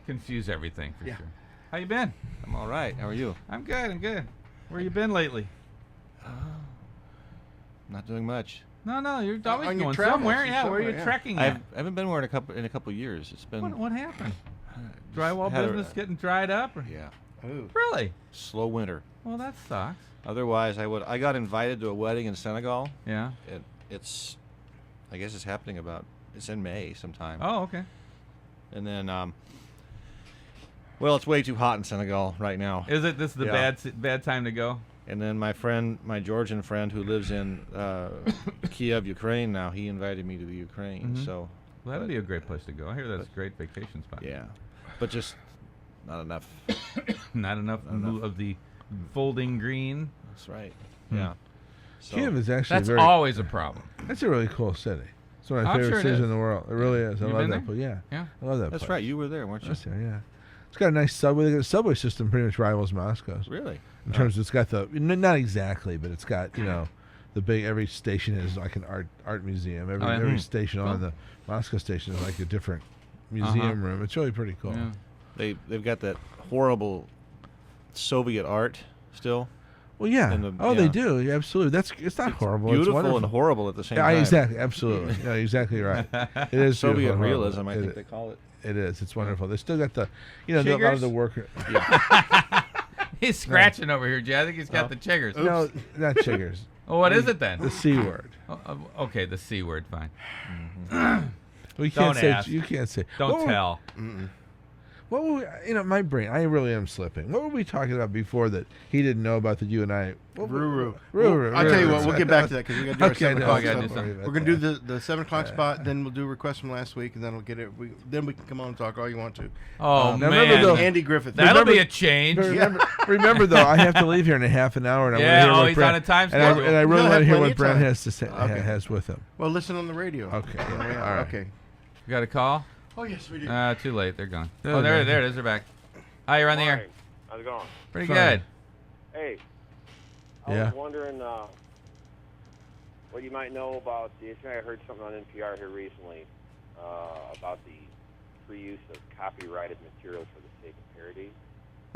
Confuse everything for Yeah. sure. How you been? I'm all right. How are you? I'm good. I'm good. Where you been lately? Not doing much. No, you're always On your going travels, somewhere. Yeah, where are you yeah. trekking I at? haven't been there in a couple of years. It's been What happened? just Drywall had a- business getting dried up? Or? Yeah, Ooh. Really? slow winter. Well, that sucks. Otherwise, I got invited to a wedding in Senegal. Yeah. It's I guess it's happening it's in May sometime. Oh, okay. And then well, it's way too hot in Senegal right now. Is it? This is the Yeah. bad time to go? And then my Georgian friend who lives in Kiev, Ukraine now, he invited me to the Ukraine. Mhm. So Well, that'd but- be a great place to go. I hear that's a great vacation spot. yeah, but just not enough. Not enough of the folding green. That's right. Hmm. Yeah. So, Kiev is actually That's very. always a problem. That's a really cool city. It's one of my I'm favorite sure it cities is. in the world. It really is. I You love been that there? place. Yeah. Yeah. I love that That's place. right. You were there, weren't you? That's there, yeah. It's got a nice subway. The subway system pretty much rivals Moscow's. Really? In terms of it's got the not exactly, but it's got the big. Every station is like an art museum. Every station on the Moscow station is like a different museum room. It's really pretty cool. Yeah. They've got that horrible Soviet art still. Well, yeah. They do. Yeah, absolutely. It's not horrible. Beautiful it's and horrible at the same time. Exactly. Absolutely. Yeah, exactly right. It is Soviet beautiful and realism, I think they call it. It is. It's wonderful. They still got a lot of the work. He's scratching over here, Jay. I think he's got the chiggers. No, not chiggers. Well, what is it then? The C word. Okay, the C word. Fine. We Don't can't say. ask. You can't say. Don't tell. What were we, my brain? I really am slipping. What were we talking about before that he didn't know about that you and I? Ruru. Ruru. I'll tell you what. We'll get back to that because we got to do our 7 o'clock no, spot. We're going to do the 7 o'clock spot. Then we'll do requests from last week, and then we'll get it. Then we can come on and talk all you want to. Oh man, remember Andy Griffith. That'll be a change. Remember though, I have to leave here in a half an hour, and I want to hear what he's Brent, on a time schedule. and I really want to hear what Brent Brent has to say has with him. Well, listen on the radio. Okay. All right. Okay. You got a call? Oh yes, we do. Too late. They're gone. Oh, there no. it is. They're back. Hi, you're on the air. How's it going? Pretty Fine. good. Hey, I was wondering what you might know about I heard something on NPR here recently about the free use of copyrighted material for the sake of parody.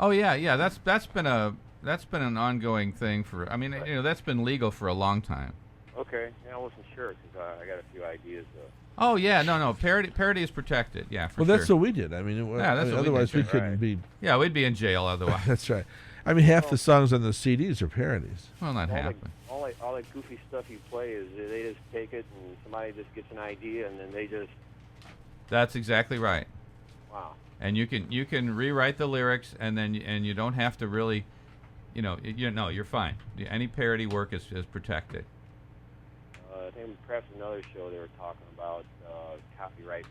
Oh yeah. That's been an ongoing thing for. I mean, that's been legal for a long time. Okay, yeah, I wasn't sure because I got a few ideas. Oh yeah, no. Parody is protected. Yeah, for Well, sure. that's what we did. I mean, otherwise we couldn't be. Yeah, we'd be in jail otherwise. That's right. I mean, half the songs on the CDs are parodies. Well, not half. All that goofy stuff you play is they just take it and somebody just gets an idea and then they just. That's exactly right. Wow. And you can rewrite the lyrics and you don't have to really, you're fine. Any parody work is protected. I think perhaps another show they were talking about copyrighted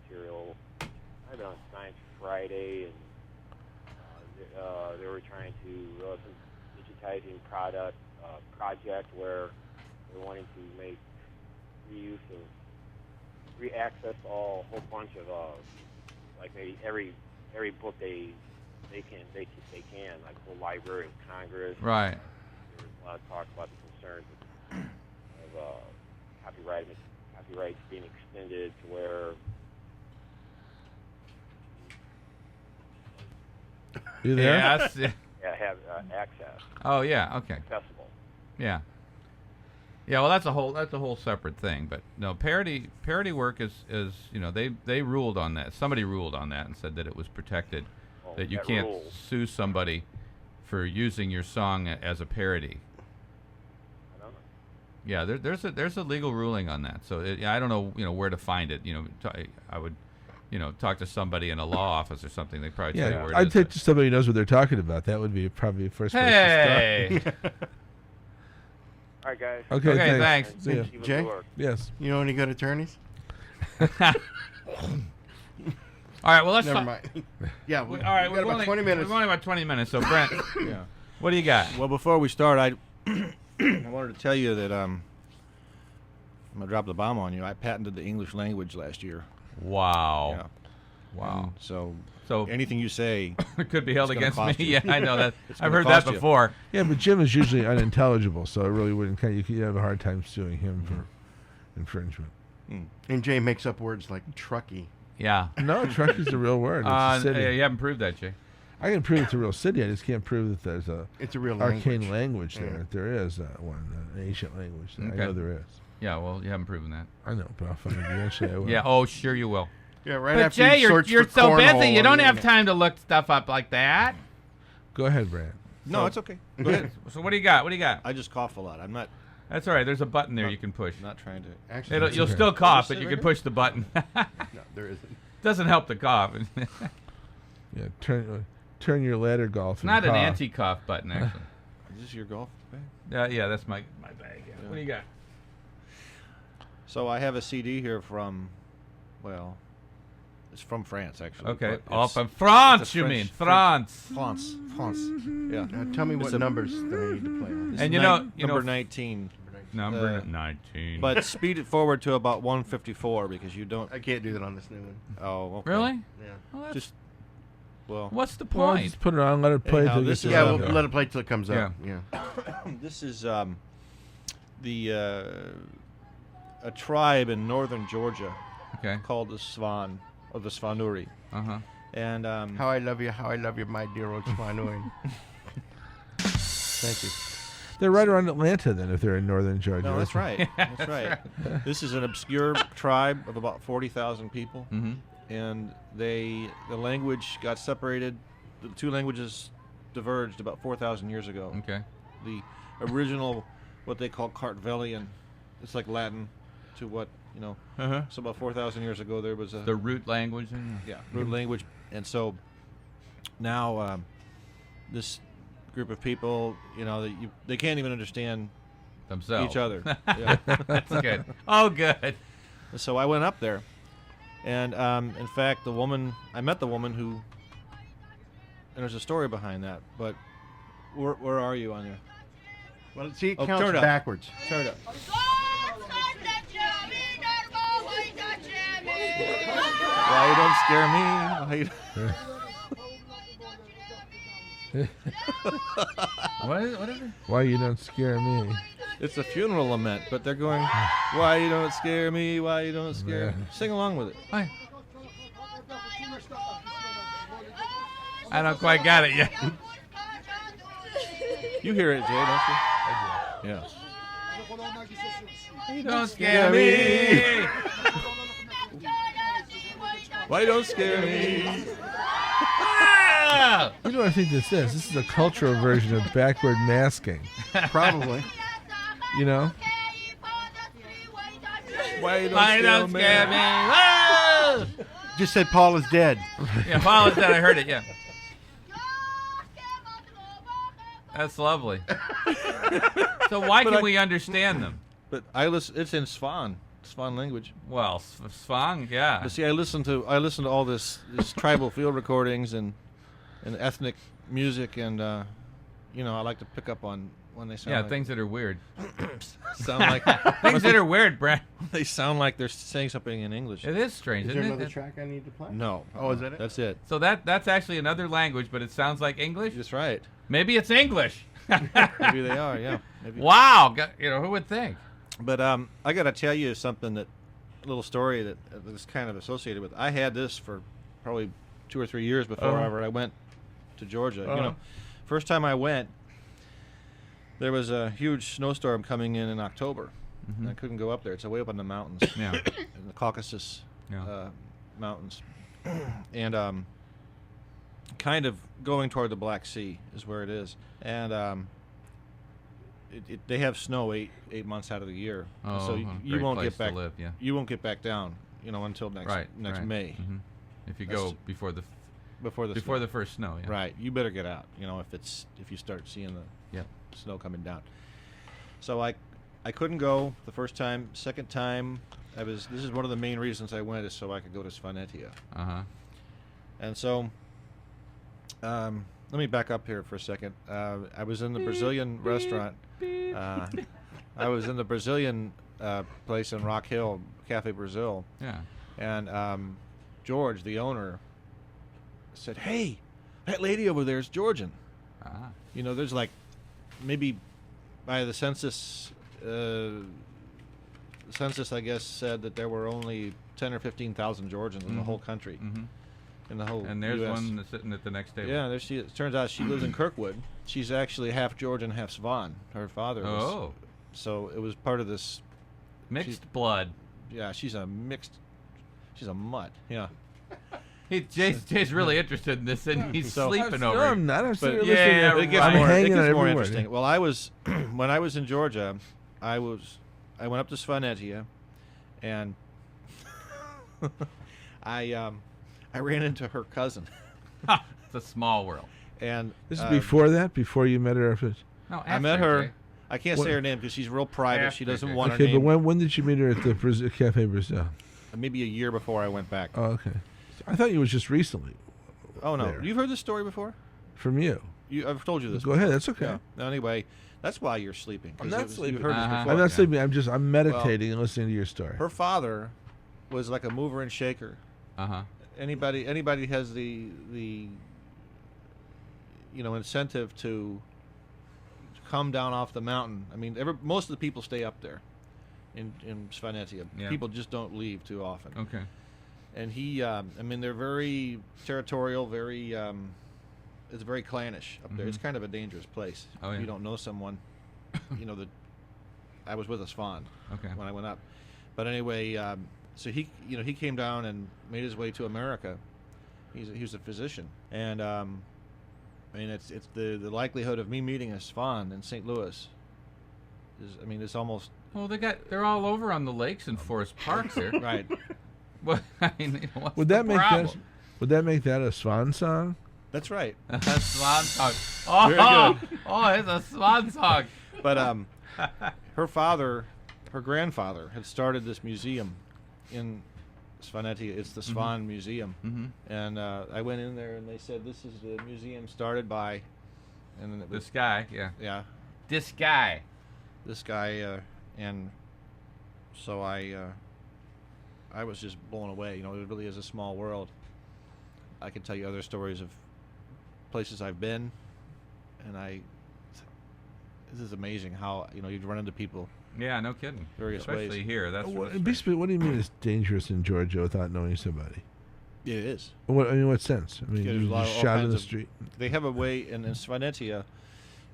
material. I've been on Science Friday, and they were trying to some digitizing project where they're wanting to make re-access a whole bunch of like maybe every book they can like the whole Library of Congress. Right. There was a lot of talk about the concerns of copyright being extended to where. You there? Yes. Yeah, have access. Oh yeah. Okay. Accessible. Yeah. Yeah. Well, that's a whole separate thing. But no, parody work is they ruled on that. Somebody ruled on that and said that it was protected, that you can't sue somebody for using your song as a parody. Yeah, there's a legal ruling on that. So I don't know where to find it. I would talk to somebody in a law office or something. They probably tell you where it is. I'd take to somebody who knows what they're talking about. That would be probably the first place to start. All right, guys. Okay, thanks. See ya. Jay? Yes. You know any good attorneys? All right. Well, let's Never talk. mind. Yeah. All right. we got about 20 minutes. We're only about 20 minutes. So Brent, what do you got? Well, before we start, I wanted to tell you that I'm gonna drop the bomb on you. I patented the English language last year. Wow. Yeah. Wow. And so So anything you say it could be held it's gonna against me. cost you. Yeah, I know that. It's I've gonna heard that cost you. before. Yeah, but Jim is usually unintelligible, so it really wouldn't. You have a hard time suing him for infringement. And Jay makes up words like trucky. Yeah. No, truck is the real word. It's a city. You haven't proved that, Jay. I can prove it's a real city. I just can't prove that there's It's a real arcane language there. Yeah. There is one, an ancient language. There. Okay. I know there is. Yeah. Well, you haven't proven that. I know, but I'll find it eventually. I will. Yeah. Oh, sure you will. Yeah, right But after Jay, you search you're for so cornhole busy. You on don't the have internet. time to look stuff up like that. Go ahead, Brad. No, it's okay. Go ahead. So what do you got? What do you got? I just cough a lot. I'm not That's all right. There's a button there you can push. not trying to. Actually, You'll still cough, but you can push the button. no, there isn't. Doesn't help the cough. Yeah, turn your ladder golf. It's not an anti-cough button, actually. Is this your golf bag? Yeah, that's my bag. Yeah. What do you got? So I have a CD here from, well, it's from France actually. Okay. but Oh, it's- from France, it's a you French- mean. France. France. Yeah. Tell me what It's a- numbers that I need to play on. It's And number 19. Number 19. But speed it forward to about 154 because you don't. I can't do that on this new one. Oh, okay. Really? Yeah. Well, that's, Just Well, What's the Well, point? just put it on, let it play. Anyhow, till it this gets is- Yeah, to we'll the- let it play till it comes out. Yeah. This is the a tribe in northern Georgia Okay. called the Svan or the Svanuri. Uh-huh. And How I love you, my dear old Swanui. Thank you. They're right around Atlanta then, if they're in northern Georgia. no, that's right. That's right. This is an obscure tribe of about 40,000 people, Mm-hmm. and the language got separated. The two languages diverged about 4,000 years ago. Okay. The original, what they call Kartvelian, it's like Latin to what, you know. Uh-huh. So about 4,000 years ago, there was a The root language. root language, and so now this group of people, you know, they can't even understand Themselves. each other. Yeah. That's good. Oh, good. So I went up there, and in fact, I met the woman who, and there's a story behind that. But where are you on there? Well, see, it Oh, counts turn it up. backwards. Turn it up. Why you don't scare me? Why you What is it? Why you don't scare me? It's a funeral lament, but they're going, why you don't scare me? Why you don't scare me? Sing along with it. Hi. I don't quite got it yet. You hear it, Jay, don't you? Yeah. Don't scare me. Why you don't scare me? Ah! You know what I think this is? This is a cultural version of backward masking. Probably. You know? Why you Why don't scare me? Ah! Just said Paul is dead. Yeah, Paul is dead. I heard it. Yeah. That's lovely. So why But can I- we understand them? But I listen. It's in Svan language. Well, Svang, yeah. But see, I listen to all this tribal field recordings and ethnic music, and you know, I like to pick up on when they sound Yeah, like, things that are weird. sound like Things that are weird, Brad. they sound like they're saying something in English. It is strange, Is there isn't another it? track I need to play? No. Oh, is that it? That's it. So that's actually another language, but it sounds like English. That's right. Maybe it's English. Maybe they are. Yeah. Maybe. Wow, you know, who would think? But I got to tell you something a little story that is kind of associated with. I had this for probably 2 or 3 years before ever I went to Georgia. You know, first time I went, there was a huge snowstorm coming in October. Mm-hmm. And I couldn't go up there. It's way up in the mountains, Yeah. in the Caucasus Yeah. mountains, and kind of going toward the Black Sea is where it is, and they have snow 8 months out of the year, Oh, so a you great won't place get back. to live, yeah. You won't get back down, you know, until next Right. May. Mm-hmm. If you That's go before the before the before snow. the first snow, yeah. Right, you better get out. You know, if you start seeing the Yeah. snow coming down. So I couldn't go the first time. Second time, this is one of the main reasons I went, is so I could go to Svanetia. Uh huh. And so, let me back up here for a second. I was in the Brazilian restaurant. I was in the Brazilian place in Rock Hill, Cafe Brazil, Yeah. and George, the owner, said, "Hey, that lady over there is Georgian." Ah. You know, there's like maybe by the census, I guess, said that there were only 10 or 15,000 Georgians in the whole country, Mm-hmm. in the whole And there's US. one that's sitting at the next table. Yeah, there she is. It turns out she lives in Kirkwood. She's actually half Georgian, half Svan. Her father was. Oh. So it was part of this. Mixed blood. Yeah, she's a mutt. Yeah. Jay's really interested in this, and he's So- sleeping No, over. I'm not. I'm But still yeah, listening. But it gets right. more, I'm it hanging gets on more every word. interesting. Well, I was when I was in Georgia, I went up to Svanetia, and I ran into her cousin, It's a small world. and This is before that? Before you met her? After? No, I met after, her. Jay. I can't say her name because she's real private. She After, doesn't Jay. want her Okay, but name. when did you meet her at the Cafe Brazil? Maybe a year before I went back. Oh, okay. I thought it was just recently. Oh no, there. you've heard this story before? From you. I've told you this. Go ahead. That's okay. Yeah. No, anyway, that's why you're sleeping. 'cause I'm not you've sleeping. heard this Uh-huh. before. I'm not Yeah. sleeping. I'm meditating and listening to your story. Her father was like a mover and shaker. Uh-huh. Anybody has the incentive to come down off the mountain. I mean, most of the people stay up there in Svanetia. Yeah. People just don't leave too often. Okay. And he, they're very territorial, very, it's very clannish up there. It's kind of a dangerous place. Oh, If yeah. you don't know someone, I was with a Svan when I went up. But anyway, so he came down and made his way to America. He was a physician. And, it's the likelihood of me meeting a Svan in St. Louis it's almost... Well, they're all over on the lakes and forest parks there. Right. Well, I mean, what's Would the that make problem? that? Would that make that a swan song? That's right. Swan song. Oh, Very good. Oh, it's a swan song. But her grandfather had started this museum in Svanetia. It's the Svan Museum. And I went in there and they said, this is the museum started by... And then This guy, yeah. Yeah. This guy. And so I was just blown away. It really is a small world. I can tell you other stories of places I've been, and this is amazing how you'd run into people. Yeah, no kidding. Various Especially ways. here. That's Basically, what do you mean it's dangerous in Georgia without knowing somebody? It is. What sense? I mean, Yeah, there's you a lot just of all shot in kinds the of- street. They have a way in Svanetia.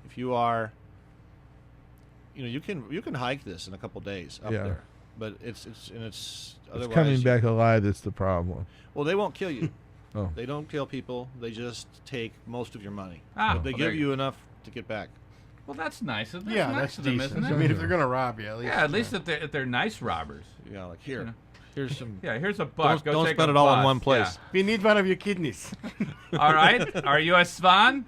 If you are, you can hike this in a couple days up Yeah. there, but it's It's otherwise coming back alive that's the problem. Well, they won't kill you. Oh. They don't kill people. They just take most of your money. Ah, But they well, there give you you enough to get back. Well, that's nice. That's Yeah, nice that's of them, decent. isn't it? I mean, if they're going to rob you, at least. Yeah, at least if they're nice robbers. Yeah, like here. Here's some. Yeah, here's a buck. Go Don't take spend a it all in bus. one place. We need one of your kidneys. Yeah. All right. Are you a Svan?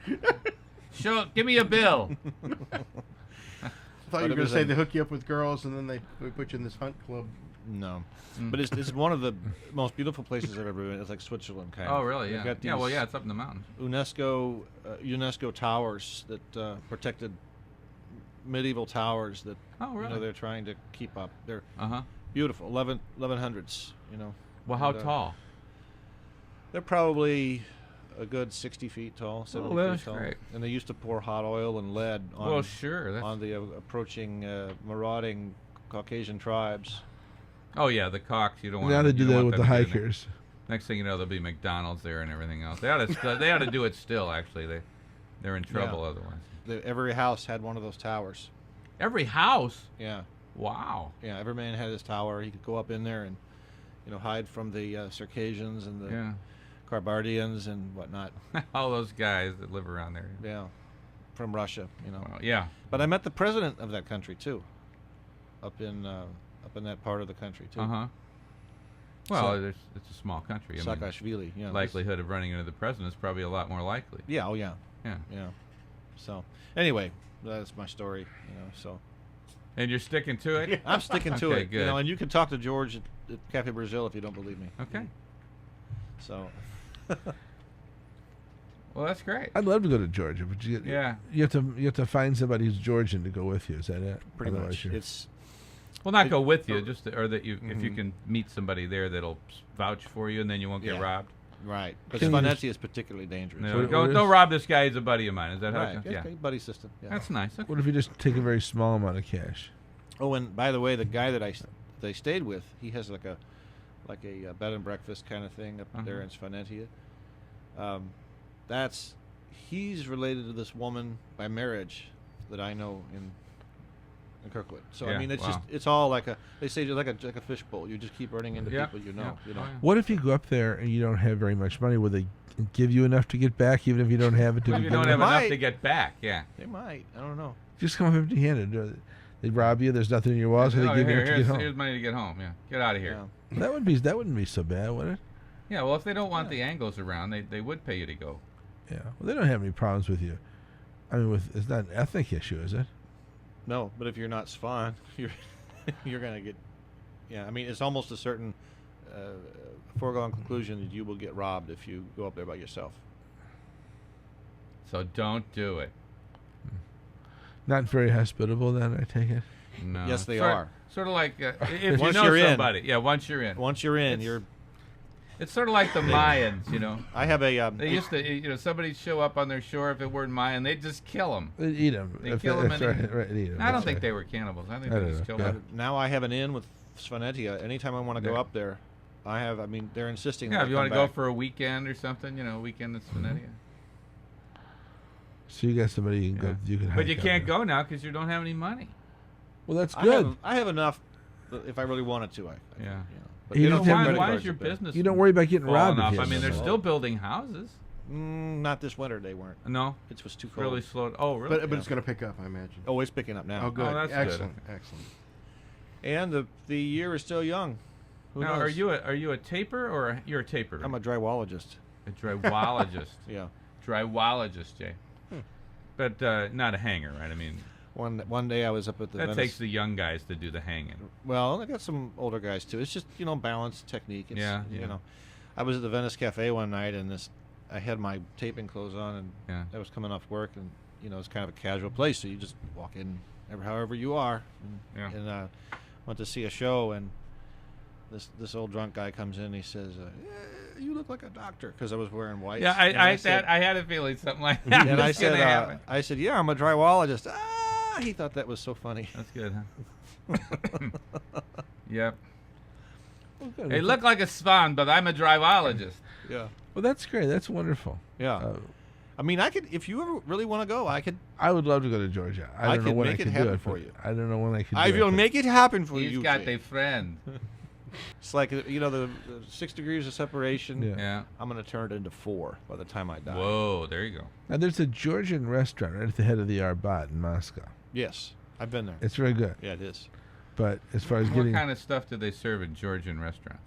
Give me a bill. I thought you But were it going was to say a- they hook you up with girls and then they put you in this hunt club. No. But it's one of the most beautiful places I've ever been. It's like Switzerland kind of. Oh, really? They've Yeah. got Yeah. Well, these yeah. It's up in the mountains. UNESCO towers that protected medieval towers that Oh, really? they're trying to keep up. They're Uh-huh. beautiful. 1100s. Well, how And, tall? They're probably a good 60 feet tall, 70 that's feet tall. great. And they used to pour hot oil and lead on, Well, sure. That's... on the approaching marauding Caucasian tribes. Oh yeah, the cocks. You don't want. Now they do that with the hikers. Next thing you know, there'll be McDonald's there and everything else. They ought to do it still. Actually, they're in trouble otherwise. Every house had one of those towers. Every house. Yeah. Wow. Yeah. Every man had his tower. He could go up in there and, hide from the Circassians and the Kabardians and whatnot. All those guys that live around there. Yeah. From Russia. Well, yeah. But I met the president of that country too. Up in that part of the country too. Uh-huh. Well, it's a small country. I mean, Saakashvili. Yeah. likelihood of running into the president is probably a lot more likely. Yeah. Oh yeah. Yeah. Yeah. So anyway, that's my story. So. And you're sticking to it? I'm sticking to Okay, it. good. And you can talk to George at Cafe Brazil if you don't believe me. Okay. So. Well, that's great. I'd love to go to Georgia, but you have to find somebody who's Georgian to go with you. Is that it? Pretty Otherwise much. you're- It's. Well, not go with you, or that you, if you can meet somebody there that'll vouch for you, and then you won't get Yeah. robbed. Right. But Can you Svanetia is particularly dangerous. No, What don't is- rob this guy. He's a buddy of mine. Is that how? Right. It goes? Yeah. Okay, buddy system. Yeah. That's nice. Okay. What if you just take a very small amount of cash? Oh, and by the way, the guy that they stayed with, he has like a bed and breakfast kind of thing up there in Svanetia. He's related to this woman by marriage that I know in Kirkwood. So I Yeah, mean, it's wow. it's all like they say like a fishbowl. You just keep running into Yeah, people you know. yeah, You know. oh, yeah. What if you go up there and you don't have very much money? Will they give you enough to get back, even if you don't have it to Well, if you begin don't with? have enough might. to get back, yeah. They might. I don't know. Just come up empty-handed. They rob you. There's nothing in your wallet, so they Oh, give you enough to get here's home. money to get home. Yeah, get out of here. Yeah. That wouldn't be so bad, would it? Yeah. Well, if they don't want the Anglos around, they would pay you to go. Yeah. Well, they don't have any problems with you. I mean, it's not an ethnic issue, is it? No, but if you're not Svan, you're gonna get. Yeah, I mean, it's almost a certain foregone conclusion that you will get robbed if you go up there by yourself. So don't do it. Not very hospitable, then, I take it. No. Yes, they Sort- are. Sort of like if you Once know you're in. somebody. Yeah, once you're in. Once you're in, It's- It's sort of like the Mayans, you know. I have a. They used to, somebody show up on their shore if it weren't Mayan, they'd just kill them. They'd eat them. They kill them. Right, eat 'em. I don't That's think right. they were cannibals. I think I they don't just know. killed Yeah. them. Now I have an in with Svanetia. Anytime I want to go Yeah. up there, I mean, they're insisting. Yeah, that if you want to go for a weekend or something, a weekend in Venetia. So you got somebody you can go. You can. But you hike can't out go now because you don't have any money. Well, that's good. I have enough. If I really wanted to, Yeah. But You they don't don't have take to- Why credit is your cards up there. business? You don't worry about getting falling robbed if off? you I have mean, they're money. still building houses. Not this winter. They weren't. No, It was too it's cold. really slow. Oh, really? But it's going to pick up, I imagine. Oh, it's picking up now. Oh, good. that's good. Excellent. Excellent. And the year is still young. Who Now, knows? are you a taper or you're a taper? I'm a drywallologist. A drywologist. Yeah. Drywologist, Jay. But not a hanger, right? I mean, One day I was up at the that Venice. takes the young guys to do the hanging. Well, I got some older guys too. It's just balance technique. It's, Yeah. I was at the Venice Cafe one night and I had my taping clothes on and I was coming off work and it's kind of a casual place, so you just walk in however you are. And went to see a show and this old drunk guy comes in and he says, "You look like a doctor," because I was wearing white. Yeah, I had a feeling something like that. And was gonna happen. I said, "Yeah, I'm a drywallologist." He thought that was so funny. That's good, huh? Yep. Well, good. They look like a spawn, but I'm a drywologist. Yeah. Well, that's great. That's wonderful. Yeah. I mean, I could, if you ever really want to go, I would love to go to Georgia. I don't know could when I make it could do happen it for you. I don't know when I could. I do will it, make it happen for He's you. got Jay. a friend. It's like the 6 degrees of separation. Yeah. I'm gonna turn it into 4 by the time I die. Whoa, there you go. Now, there's a Georgian restaurant right at the head of the Arbat in Moscow. Yes, I've been there. It's very good. Yeah, it is. But as far as What getting kind of stuff do they serve in Georgian restaurants?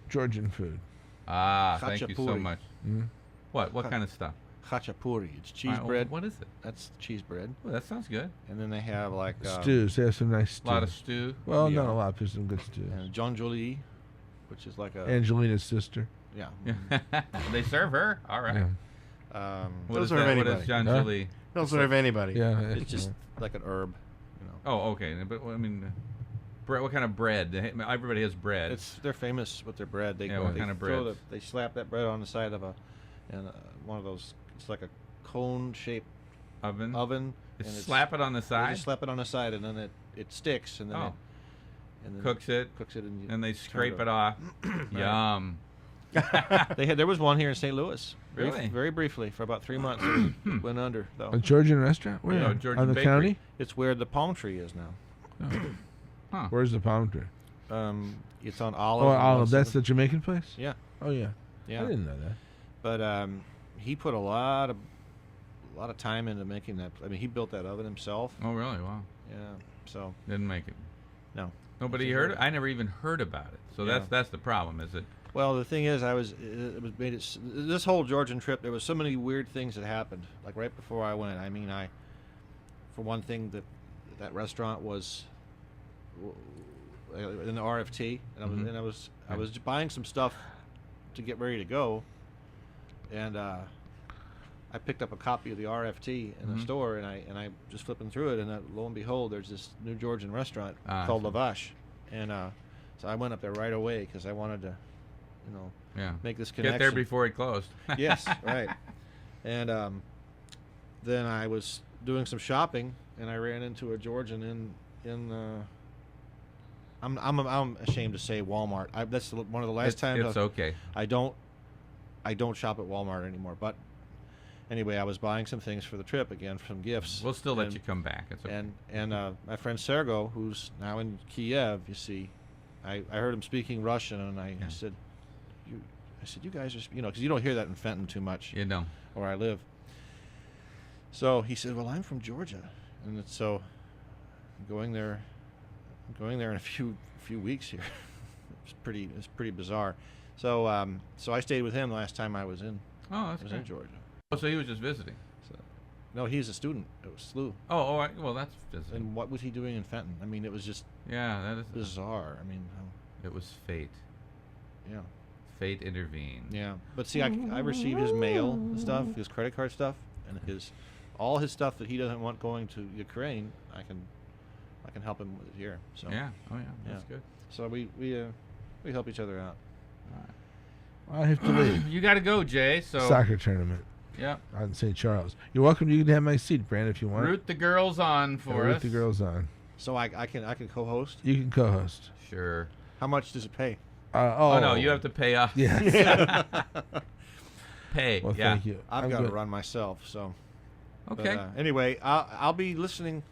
Georgian food. Ah, thank you so Khachapuri. much. Mm. What kind of stuff? Khachapuri. It's cheese All right, bread. what is it? That's cheese bread. Well, that sounds good. And then they have like stews. They have some nice stews. A lot of stew. Well, Yeah. not a lot. There's some good stews. and jonjoli, which is like a Angelina's sister. yeah. They serve her. All right. Yeah. What They'll is serve that? What anybody. is John Huh? Julie? They'll serve anybody. Yeah. It's just like an herb. Oh, okay. But I mean, what kind of bread? Everybody has bread. They're famous with their bread. They, Yeah, what they kind of throw breads? They slap that bread on the side of one of those. It's like a cone-shaped oven. oven. Just and slap it on the They side. just slap it on the side, and then it sticks, and then Oh. and then Cooks it. and they turn scrape it off. Yum. There was one here in St. Louis. Really? Very briefly for about 3 months. It went under though. A Georgian restaurant? Where? Yeah, Georgian on the bakery. county? It's where the palm tree is now. Huh. Where's the palm tree? It's on Olive. Oh, and Olive. That's the 170. Jamaican place? Yeah. Oh, yeah. Yeah. I didn't know that. But he put a lot of time into making that. I mean, he built that oven himself. Oh, really? Wow. Yeah. So Didn't make it. no. Nobody heard it. I never even heard about it. So Yeah. that's the problem. Is it? Well, the thing is, this whole Georgian trip. There was so many weird things that happened. Like right before I went. I mean, for one thing, that restaurant was in the RFT, and I was buying some stuff to get ready to go, and I picked up a copy of the RFT in the store, and I just flipping through it, and lo and behold, there's this new Georgian restaurant called Lavash, and so I went up there right away because I wanted to, make this connection. Get there before it closed. Yes, right. And then I was doing some shopping, and I ran into a Georgian in. I'm ashamed to say Walmart. That's one of the last times. It's okay. I don't shop at Walmart anymore. But anyway, I was buying some things for the trip again, some gifts. We'll still let you come back. It's okay. And my friend Sergo, who's now in Kiev, you see, I heard him speaking Russian, and I said, you guys are, because you don't hear that in Fenton too much. You know. Where I live. So he said, well, I'm from Georgia, and so I'm going there in a few weeks here. It's pretty bizarre. So so I stayed with him the last time I was in. Oh, that's in great. Georgia. Oh, so he was just visiting. So, no, he's a student at SLU. Oh, well, that's visiting. And what was he doing in Fenton? I mean, it was just that is bizarre. I mean, it was fate. Yeah. Fate intervened. Yeah, but see, I received his mail and stuff, his credit card stuff, and all his stuff that he doesn't want going to Ukraine. I can help him with it here. So yeah, oh yeah, that's good. So we help each other out. I have to leave. You got to go, Jay. So Soccer tournament. Yep. Out in St. Charles. You're welcome. You can have my seat, Brand, if you want. Root the girls on for Root us. the girls on. So I can co-host. You can co-host. Sure. How much does it pay? Oh no, you have to pay us. Yeah. Pay. Well, yeah. thank you. I've got to run myself. So. Okay. But, anyway, I'll be listening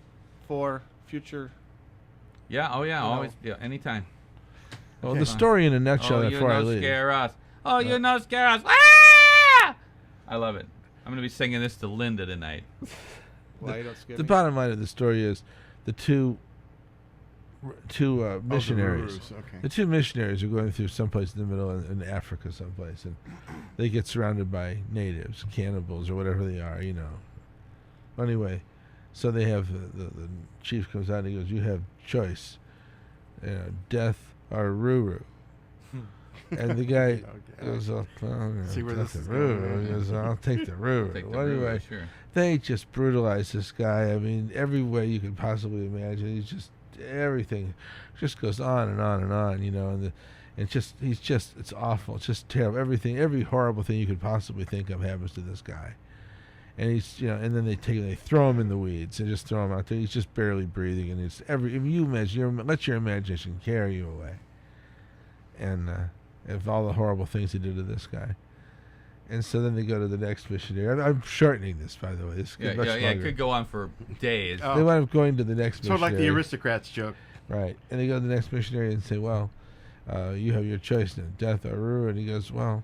for future. Yeah. Oh yeah. You know. Always. Yeah. Anytime. Well, the story in a nutshell Oh, before you I no leave. scare us. Oh, you no scare us. Ah! I love it. I'm gonna be singing this to Linda tonight. Why you don't scare The me? bottom line of the story is the two missionaries. okay. The two missionaries are going through someplace in the middle in Africa, someplace, and they get surrounded by natives, cannibals, or whatever they are, you know. Anyway, so they have the chief comes out and he goes, "You have choice, death or Ruru." And the guy goes, "Oh, See where this is Ruru." going. He goes, "I'll take the Ruru." Take the Well, anyway, Ruru, sure. they just brutalize this guy. I mean, every way you could possibly imagine. He's just everything just goes on and on and on, you know. And it's awful. It's just terrible. Every horrible thing you could possibly think of happens to this guy. And he's, and then they throw him in the weeds and just throw him out there. He's just barely breathing, and if you imagine, let your imagination carry you away. And of all the horrible things he did to this guy. And so then they go to the next missionary. I'm shortening this, by the way. This Yeah. much Yeah. longer. It could go on for days. Oh. They wind up going to the next Sort of missionary. like the aristocrats joke. Right. And they go to the next missionary and say, "Well, you have your choice now, death or Ruru." And he goes, "Well,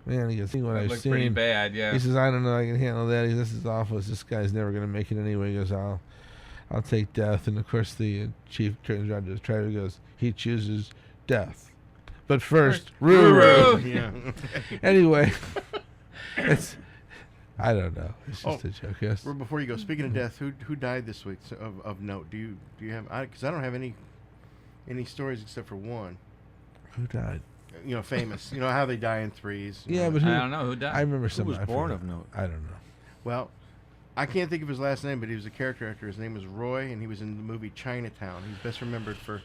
man," he goes, "see what That I've looked seen." pretty bad. Yeah. He says, "I don't know, I can handle that." He says, "This is awful. This guy's never going to make it anyway." He goes, I'll take death." And of course the chief turns around to his tribe and goes, "He chooses death. But first, Ruru." Yeah. Anyway, I don't know. It's just a joke, yes. Well, before you go, speaking of death, who died this week of note? Do you have? Because I don't have any stories except for one. Who died? Famous. You know how they die in threes. Yeah, but who, I don't know who died. I remember Who someone. was born of note? I don't know. Well, I can't think of his last name, but he was a character actor. His name was Roy, and he was in the movie Chinatown. He's best remembered for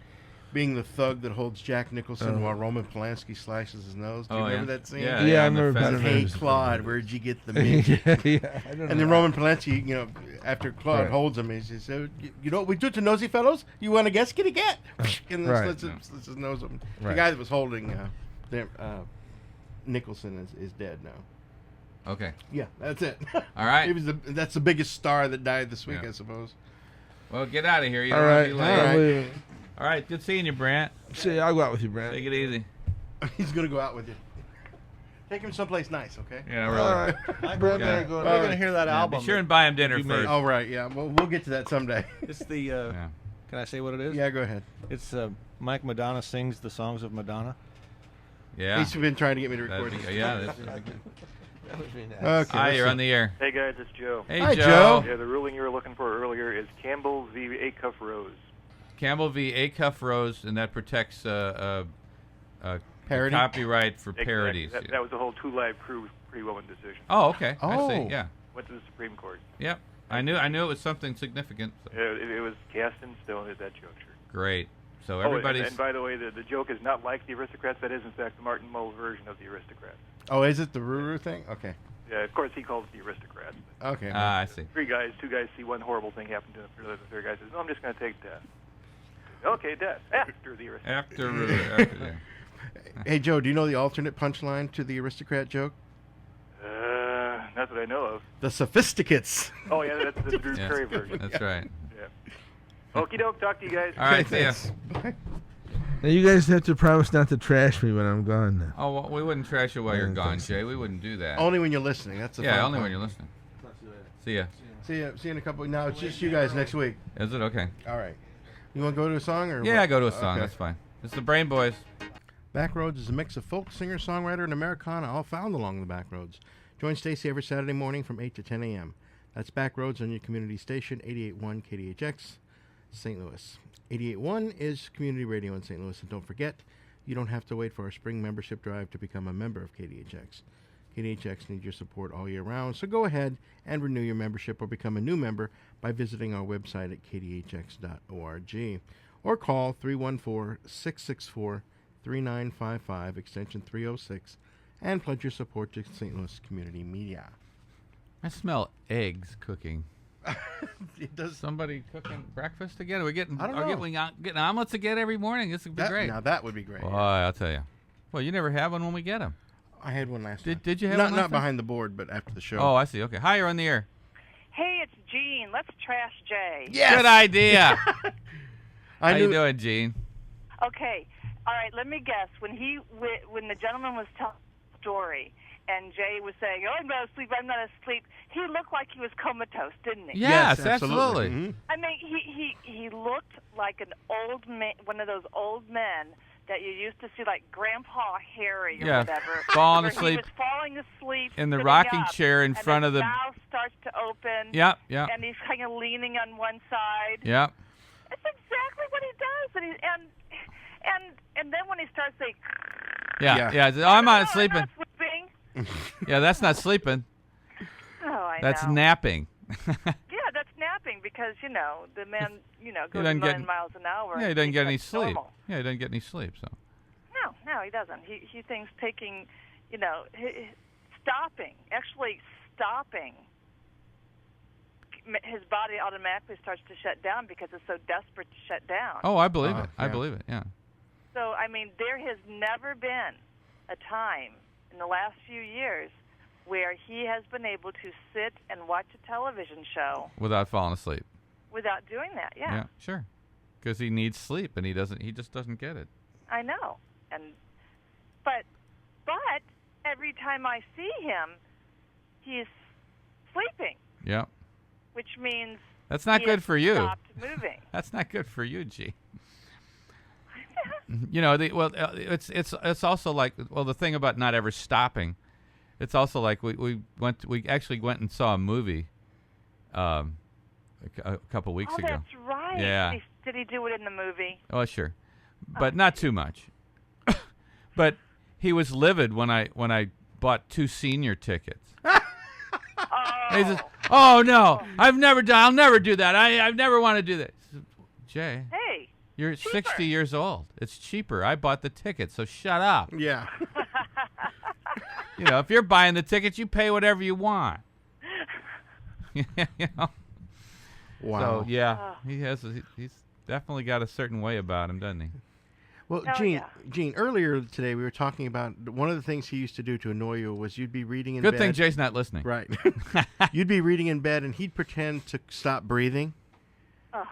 being the thug that holds Jack Nicholson while Roman Polanski slashes his nose. Do you remember that scene? Yeah, Yeah, I on the remember fence. about Hey, it. Claude, where'd you get the midget? Yeah, I don't know. And then Roman Polanski, after Claude Right. holds him, he says, "You know what we do to nosy fellows? You want to guess? Kitty cat?" And then Right. slits his nose open. The Right. guy that was holding Nicholson is dead now. Okay. Yeah, that's it. All right. He was that's the biggest star that died this week, Yeah. I suppose. Well, get out of here. You All don't right. want to be All late. right. Leave it. All right. Good seeing you, Brant. See, I'll go out with you, Brent. Take it easy. He's gonna go out with you. Take him someplace nice, okay? Yeah, really. All right. Brent, Yeah. go. We're going to hear that Yeah, album. be sure and buy him dinner you made. first. All right, yeah. Well, we'll get to that someday. It's the. Yeah. Can I say what it is? Yeah, go ahead. It's Mike Madonna sings the songs of Madonna. Yeah. He's been trying to get me to That'd record be- this. yeah. That'd be good. Okay. Hi, let's you're see. on the air. Hey guys, it's Joe. Hey, Hi, Joe. Joe. Yeah, the ruling you were looking for earlier is Campbell v. Acuff Rose. Campbell v. Acuff Rose, and that protects Parody? copyright for Exactly. parodies. That was the whole Two Live Crew Pretty Woman decision. Oh, okay. I Oh. see. Yeah. Went to the Supreme Court. Yep. I knew it was something significant. So. It was cast in stone at that juncture. Great. So Oh, everybody's. and by the way, the joke is not like the Aristocrats. That is, in fact, the Martin Mull version of the Aristocrats. Oh, is it the Ruru thing? Okay. Yeah, of course, he calls it the Aristocrats. Okay. I see. Two guys see one horrible thing happen to them. The third guy says, "No, I'm just going to take death." Okay, death after the Aristocrats. After there. Hey, Joe, do you know the alternate punchline to the aristocrat joke? Not that I know of. The Sophisticates. Oh yeah, that's the Drew Yeah. Carey version. That's right. Yeah. Okie doke. Talk to you guys. All right. See ya. Thanks. Bye. Now you guys have to promise not to trash me when I'm gone now. Oh, well, we wouldn't trash you while I you're didn't gone, think so. Jay. We wouldn't do that. Only when you're listening. That's the yeah, fun only part. when you're listening. See ya. See you in a couple. No, it's just you guys next week. Is it okay? All right. You want to go to a song or? Yeah, what? go to a song. Okay. That's fine. It's the Brain Boys. Backroads is a mix of folk, singer, songwriter, and Americana, all found along the Backroads. Join Stacy every Saturday morning from 8 to 10 a.m. That's Backroads on your community station, 88.1 KDHX, St. Louis. 88.1 is community radio in St. Louis. And don't forget, you don't have to wait for our spring membership drive to become a member of KDHX. KDHX needs your support all year round, so go ahead and renew your membership or become a new member by visiting our website at kdhx.org or call 314-664-3955, extension 306, and pledge your support to St. Louis Community Media. I smell eggs cooking. It does. Somebody cooking breakfast again? Are we getting? I don't are know. we getting omelets again every morning? This would be great. Now that would be great. Boy, I'll tell you. Well, you never have one when we get them. I had one last time. Did you have not, one last Not time? behind the board, but after the show. Oh, I see. Okay. Hi, you're on the air. Hey, it's Gene. Let's trash Jay. Yes! Good idea. I How knew you doing, Gene? Okay. All right. Let me guess. When the gentleman was telling the story, and Jay was saying, "Oh, I'm not asleep. I'm not asleep," he looked like he was comatose, didn't he? Yes, absolutely. Mm-hmm. I mean, he looked like an old man, one of those old men that you used to see, like Grandpa Harry or Yeah, whatever. falling where asleep He was falling asleep in the sitting rocking up, chair in and front his of the. mouth starts to open. Yep, yep. And he's kind of leaning on one side. Yep. That's exactly what he does, and then when he starts saying, Yeah. Oh, I'm not sleeping. I'm not sleeping. Yeah, that's not sleeping. Oh, I That's know. napping. Yeah, that's napping because the man goes doesn't 9 miles an hour. Yeah, he and doesn't get like any sleep. normal. Yeah, he doesn't get any sleep. So. No, he doesn't. He thinks taking, stopping his body automatically starts to shut down because it's so desperate to shut down. Oh, I believe Oh, it. I yeah. believe it. Yeah. So, I mean, there has never been a time in the last few years where he has been able to sit and watch a television show Without falling asleep. without doing that. Yeah. Sure. Because he needs sleep, and he just doesn't get it. I know. But every time I see him, he's sleeping, Yeah. which means That's not he good has for you. stopped moving. That's not good for you, G. It's also like the thing about not ever stopping. It's also like we actually went and saw a movie, a couple weeks ago. Oh, that's right. Yeah. Did he do it in the movie? Oh, sure, but not too much. But he was livid when I bought 2 senior tickets. He says, "Oh no, I'll never do that. I never want to do that." I said, Jay, hey, you're cheaper. 60 years old. It's cheaper. I bought the ticket, so shut up. Yeah. If you're buying the tickets, you pay whatever you want. Wow. So yeah, he's definitely got a certain way about him, doesn't he? Well, Oh, Gene, yeah. Gene, earlier today we were talking about one of the things he used to do to annoy you was you'd be reading in Good bed. thing Jay's not listening. Right. You'd be reading in bed and he'd pretend to stop breathing Oh,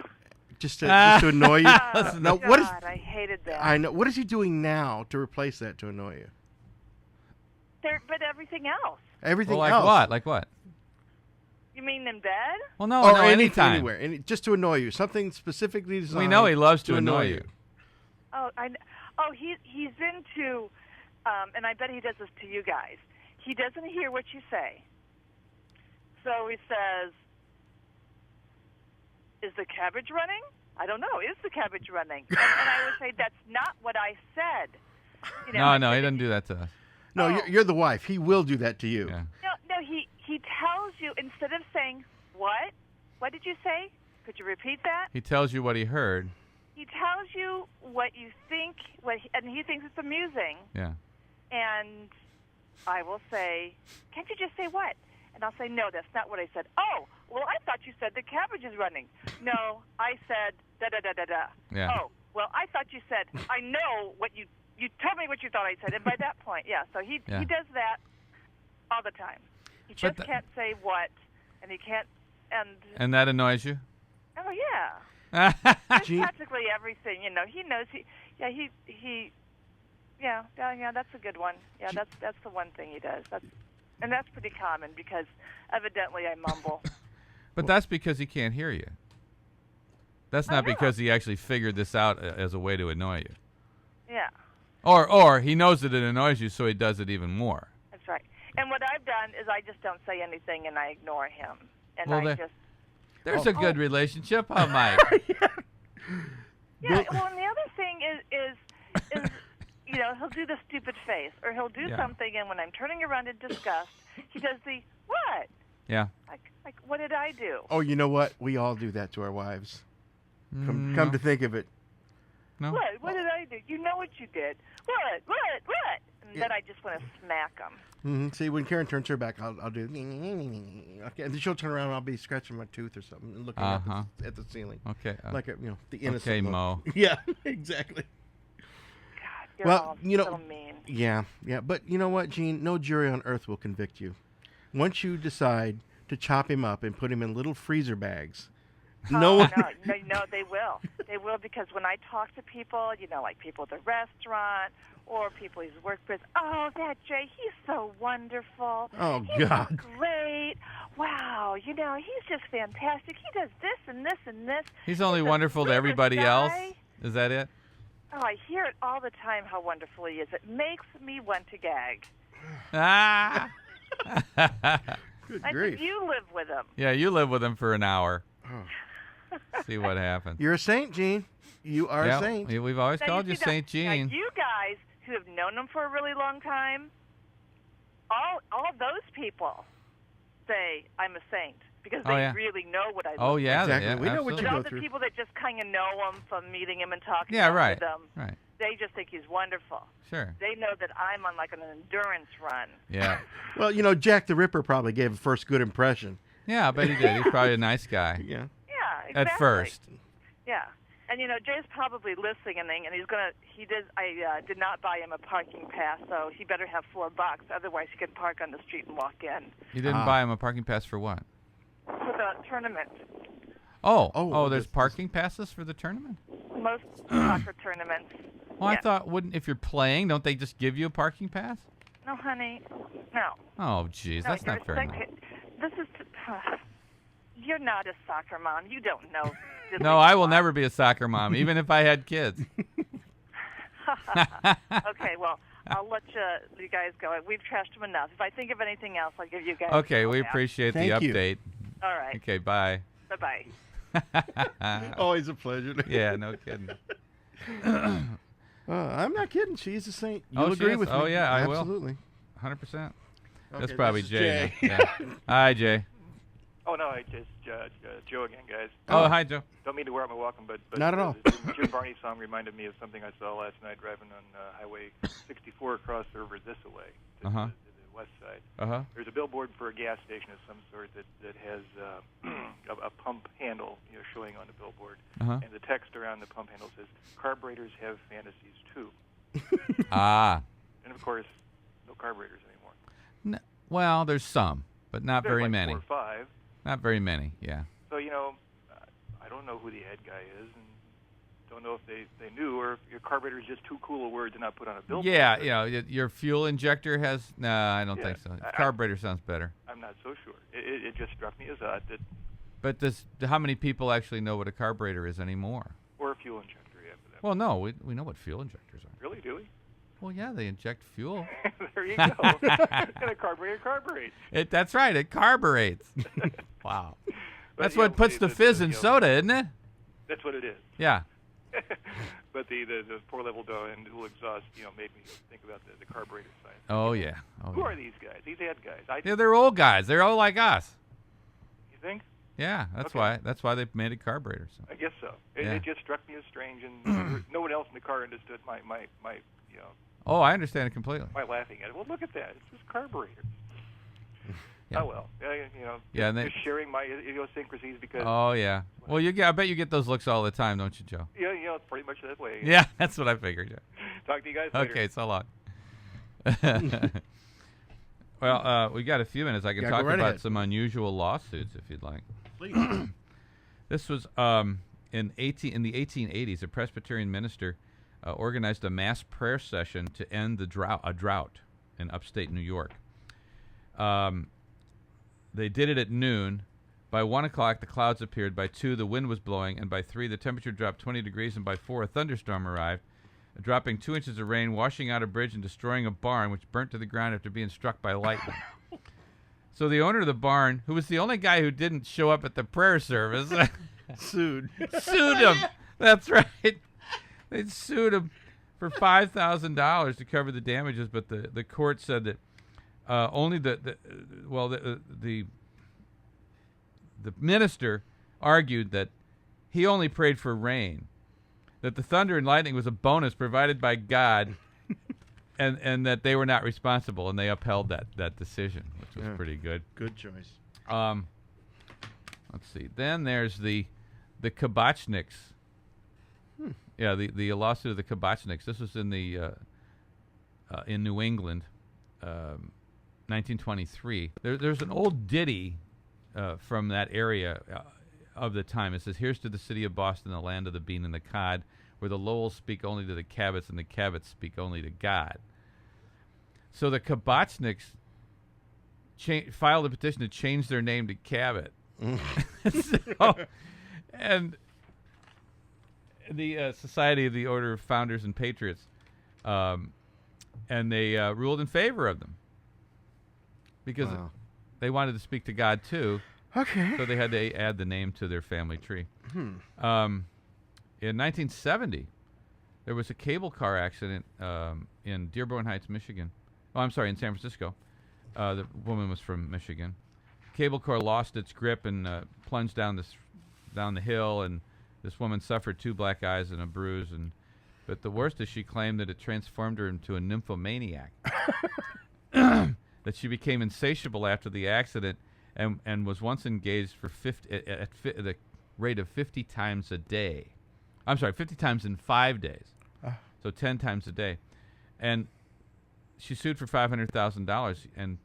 just to annoy you. oh Now, God, what is? I hated that. I know. What is he doing now to replace that to annoy you? But everything else. Everything Well, like else. what? Like what? You mean in bed? Well, no, Or no, anytime. anywhere, just to annoy you. Something specifically designed. We know he loves to annoy you. Oh, he's into, and I bet he does this to you guys. He doesn't hear what you say, so he says, "Is the cabbage running?" I don't know. Is the cabbage running? And I would say, "That's not what I said." No, he doesn't do that to us. No, Oh. you're the wife. He will do that to you. Yeah. No. He tells you instead of saying what? What did you say? Could you repeat that? He tells you what he heard. He tells you what you think, and he thinks it's amusing. Yeah. And I will say, "Can't you just say what?" And I'll say, "No, that's not what I said." "Oh, well, I thought you said the cabbage is running." "No, I said da-da-da-da-da." Yeah. "Oh, well, I thought you said," "I know what you told me what you thought I said." And by that point, yeah, so he does that all the time. He just can't say what, and he can't, And that annoys you? oh, yeah. Just Gene- practically everything, he knows that's a good one. Yeah, that's the one thing he does. And that's pretty common because evidently I mumble. But that's because he can't hear you. That's not because he actually figured this out as a way to annoy you. Yeah, Or he knows that it annoys you, so he does it even more. that's right. And what I've done is I just don't say anything and I ignore him. And Well, There's a good relationship, huh, Mike? Yeah, well, and the other thing is he'll do the stupid face, or he'll do something, and when I'm turning around in disgust, he does the what? Yeah. Like what did I do? Oh, you know what? We all do that to our wives. Come to think of it. No. What did I do? You know what you did. What? then I just want to smack them. See, when Karen turns her back, I'll do. Okay, and then she'll turn around and I'll be scratching my tooth or something and looking at the ceiling. Okay. Like the innocent. Okay, look. Mo. Yeah, exactly. You're all so mean. Yeah. But you know what, Gene? No jury on earth will convict you. Once you decide to chop him up and put him in little freezer bags, No, they will. They will, because when I talk to people, like people at the restaurant or people he's worked with, oh, that Jay, he's so wonderful. Oh, he's God. so great. Wow, he's just fantastic. He does this and this and this. He's only wonderful to everybody else. Is that it? Oh, I hear it all the time how wonderful he is. It makes me want to gag. Ah. Good I grief. think you live with him. Yeah, you live with him for an hour. See what happens. You're a saint, Gene. You are a saint. We've always Now, called you see, Saint now, Gene. you guys who have known him for a really long time, all those people say I'm a saint because they really know what I look Oh, yeah. Exactly. Yeah, We know what absolutely. you But go all the through. people that just kind of know him from meeting him and talking Yeah, with right. him, Right. they just think he's wonderful. Sure. They know that I'm on like an endurance run. Yeah. Well, Jack the Ripper probably gave a first good impression. Yeah, I bet he did. He's probably a nice guy. Yeah. Yeah, exactly. At first. Yeah. And Jay's probably listening, and I did not buy him a parking pass, so he better have $4. Otherwise, he can park on the street and walk in. You didn't buy him a parking pass for what? For the tournament. Oh, there's parking passes for the tournament? Most soccer tournaments. Well, Yeah. I thought, if you're playing, don't they just give you a parking pass? No, honey. No. Oh, jeez, No, that's you're not fair enough. This is. You're not a soccer mom. You don't know. No, I will never be a soccer mom, even if I had kids. Okay, well, I'll let you guys go. We've trashed them enough. If I think of anything else, I'll give you guys. Okay, a we call appreciate the Thank you. update. back. All right. Okay, bye. Bye-bye. Always a pleasure. Yeah, no kidding. I'm not kidding. She's a saint. You'll Oh, she agree is? with me. Oh, yeah, I will. Absolutely. 100%. That's Okay, probably this is Jay. Jay. now. Yeah. Hi, Jay. Oh, no, I just Joe again, guys. Oh, hi, Joe. Don't mean to wear out my welcome, but Not at all. The Jim Varney song reminded me of something I saw last night driving on Highway 64 across the river this way to the west side. Uh-huh. There's a billboard for a gas station of some sort that has a pump handle, showing on the billboard, Uh-huh. and the text around the pump handle says, "Carburetors have fantasies too." Ah. And of course, no carburetors anymore. Well, there's some, but not There's very like many. 4 or 5. Not very many, yeah. So, I don't know who the head guy is, and don't know if they knew, or if your carburetor is just too cool a word to not put on a billboard. Yeah, your fuel injector has... No, I don't think so. I- Carburetor sounds better. I'm not so sure. It just struck me as odd that, But how many people actually know what a carburetor is anymore? or a fuel injector, yeah, for that. Well, no, we know what fuel injectors are. Really, do we? Well, yeah, they inject fuel. There you go. And a carburetor carburetes. That's right, it carburetes. Wow. But, That's what puts the fizz in soda, isn't it? That's what it is. Yeah. But the poor level and dual exhaust, made me think about the carburetor side. Oh, yeah. Who are these guys? These head guys? Yeah, they're old guys. They're all like us. You think? Yeah, that's Okay. why they made a carburetor. So. I guess so. Yeah. It just struck me as strange, and no one else in the car understood my Oh, I understand it completely. my laughing at it. Well, look at that. It's just carburetors. Yeah. Oh well, Yeah, and just sharing my idiosyncrasies because. Oh, yeah. Well, I bet you get those looks all the time, don't you, Joe? Yeah, it's pretty much that way. Yeah, that's what I figured. Yeah. Talk to you guys later. Okay, so long. Well, we got a few minutes. I can Yeah, talk go right about ahead. some unusual lawsuits if you'd like. Please. This was in the 1880s. A Presbyterian minister organized a mass prayer session to end a drought in upstate New York. They did it at noon. By 1 o'clock, the clouds appeared. By 2, the wind was blowing. And by 3, the temperature dropped 20 degrees. And by 4, a thunderstorm arrived, dropping 2 inches of rain, washing out a bridge, and destroying a barn, which burnt to the ground after being struck by lightning. So the owner of the barn, who was the only guy who didn't show up at the prayer service, sued him. That's right. They sued him for $5,000 to cover the damages, but the court said that only the minister argued that he only prayed for rain, that the thunder and lightning was a bonus provided by God and that they were not responsible, and they upheld that decision, which was pretty good. Good choice. Let's see. Then there's the Kabachniks. Yeah, the lawsuit of the Kabachniks. This was in New England, 1923. There's an old ditty from that area of the time. It says, "Here's to the city of Boston, the land of the bean and the cod, where the Lowells speak only to the Cabots and the Cabots speak only to God." So the Kabachniks filed a petition to change their name to Cabot. And the Society of the Order of Founders and Patriots, and they ruled in favor of them because they wanted to speak to God too. Okay. So they had to add the name to their family tree. In 1970, there was a cable car accident in Dearborn Heights, Michigan. Oh, I'm sorry, in San Francisco. The woman was from Michigan. Cable car lost its grip and plunged down the hill, and this woman suffered 2 black eyes and a bruise. But the worst is she claimed that it transformed her into a nymphomaniac. That she became insatiable after the accident and was once engaged for at the rate of 50 times a day. I'm sorry, 50 times in 5 days. So 10 times a day. And she sued for $500,000, and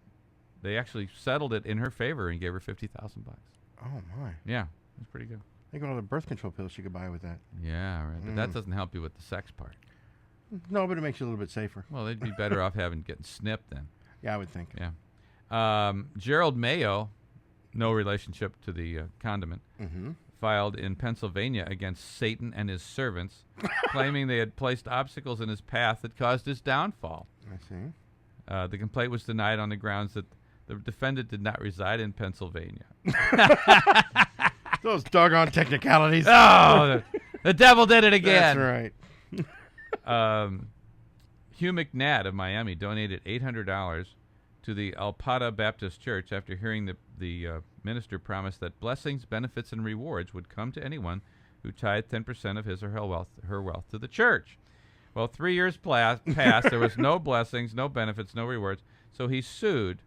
they actually settled it in her favor and gave her $50,000. Oh, my. Yeah, that's pretty good. Think of all the birth control pills you could buy with that. Yeah, right. But that doesn't help you with the sex part. No, but it makes you a little bit safer. Well, they'd be better off getting snipped then. Yeah, I would think. Yeah. Gerald Mayo, no relationship to the condiment, filed in Pennsylvania against Satan and his servants, claiming they had placed obstacles in his path that caused his downfall. I see. The complaint was denied on the grounds that the defendant did not reside in Pennsylvania. Those doggone technicalities. Oh, the devil did it again. That's right. Hugh McNatt of Miami donated $800 to the Alpata Baptist Church after hearing the minister promise that blessings, benefits, and rewards would come to anyone who tithed 10% of his or her wealth to the church. Well, 3 years passed. There was no blessings, no benefits, no rewards. So he sued.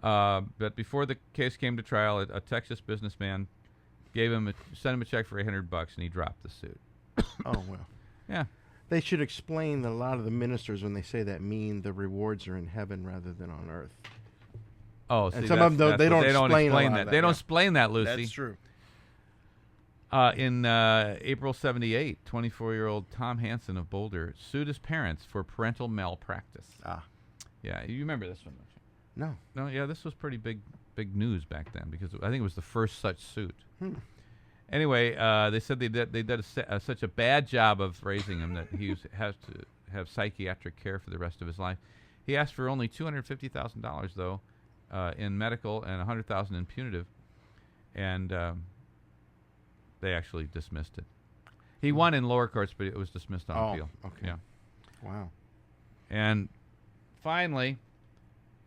But before the case came to trial, a Texas businessman sent him a check for $800, and he dropped the suit. Oh, well. Yeah. They should explain that a lot of the ministers, when they say that, mean the rewards are in heaven rather than on earth. Oh, and some of them, they don't explain that. They don't explain that, Lucy. That's true. In April 78, 24-year-old Tom Hansen of Boulder sued his parents for parental malpractice. Yeah, you remember this one, don't you? No. No, yeah, this was pretty big news back then because I think it was the first such suit. Anyway, they said they did such a bad job of raising him that he has to have psychiatric care for the rest of his life. He asked for only $250,000 though in medical and $100,000 in punitive, and they actually dismissed it. He won in lower courts, but it was dismissed on appeal. Okay. Yeah. Wow. And finally,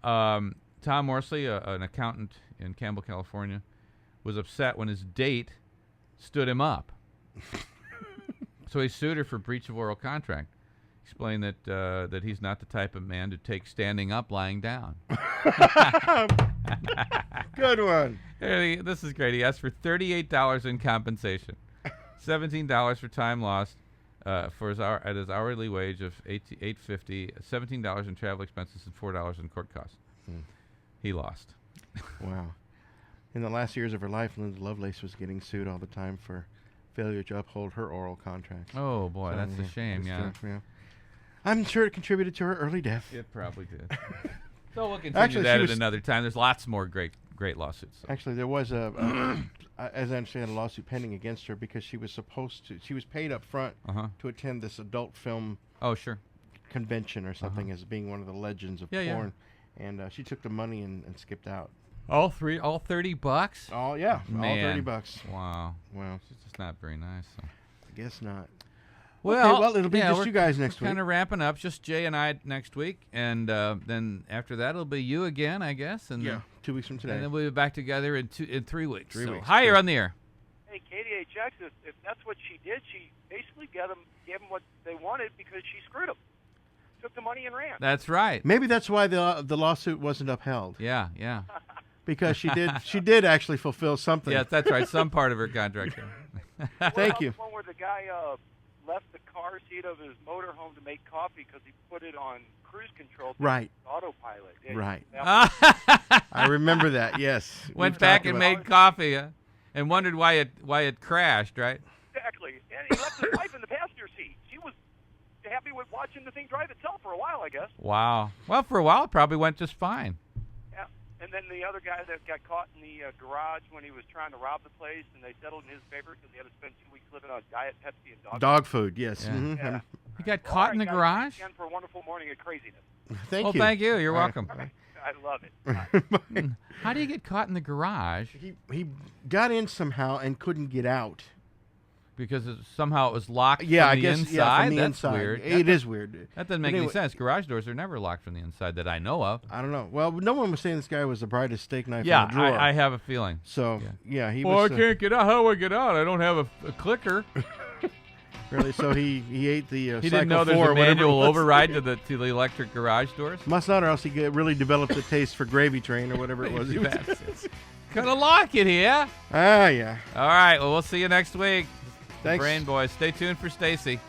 Tom Morsley, an accountant in Campbell, California, was upset when his date stood him up. So he sued her for breach of oral contract. Explained that he's not the type of man to take standing up lying down. Good one. This is great. He asked for $38 in compensation, $17 for time lost for his hourly wage of $8.50, $17 in travel expenses, and $4 in court costs. He lost. Wow. In the last years of her life, Linda Lovelace was getting sued all the time for failure to uphold her oral contracts. Oh, boy, that's a shame, yeah. I'm sure it contributed to her early death. It probably did. So we'll continue that at another time. There's lots more great lawsuits. So. Actually, there was as I understand, a lawsuit pending against her because she was paid up front to attend this adult film convention or something as being one of the legends of porn. And she took the money and skipped out. All $30? Oh yeah, Man. all $30. Wow. Wow. It's just not very nice. So. I guess not. Well, okay, it'll be just you guys next week. Kind of wrapping up. Just Jay and I next week, and then after that it'll be you again, I guess. And 2 weeks from today. And then we'll be back together in 3 weeks. 3 weeks. Hi, you're on the air. Hey, KDHX, if that's what she did, she basically gave them what they wanted because she screwed them. took the money and ran. That's right. Maybe that's why the lawsuit wasn't upheld. Yeah, yeah. Because she did actually fulfill something. Yeah, that's right. Some part of her contract. Thank you. One where the guy left the car seat of his motorhome to make coffee because he put it on cruise control. Right. Autopilot. Yeah, Right. yeah. I remember that. Yes. Went We've back talked and about- made coffee and wondered why it crashed, right? Exactly. And he left his wife in the passenger seat. She was happy with watching the thing drive itself for a while, I guess. Wow. Well, for a while it probably went just fine. Yeah. And then the other guy that got caught in the garage when he was trying to rob the place, and they settled in his favor because he had to spend 2 weeks living on Diet Pepsi and Dog food, yes. Yeah. Mhm. Yeah. You got caught in the garage? Again for a wonderful morning of craziness. Thank you. Thank you. You're All right. welcome. I love it. How do you get caught in the garage? He got in somehow and couldn't get out. Because somehow it was locked Yeah, from I the guess, inside? yeah, from the That's inside. weird. It is weird. That doesn't make Anyway- any sense. Garage doors are never locked from the inside that I know of. I don't know. Well, no one was saying this guy was the brightest steak knife Yeah, in the drawer. I have a feeling. So, yeah, he Well, was... I can't get out. How do I get out? I don't have a clicker. Really? So he ate the He Cycle didn't know there's 4 a or whatever it manual was. override to the electric garage doors? Must not, or else he really developed a taste for Gravy Train or whatever it was. Maybe that's it. Kind of like it here. Ah, yeah. All right. Well, we'll see you next week. Thanks. Brain Boys. Stay tuned for Stacy.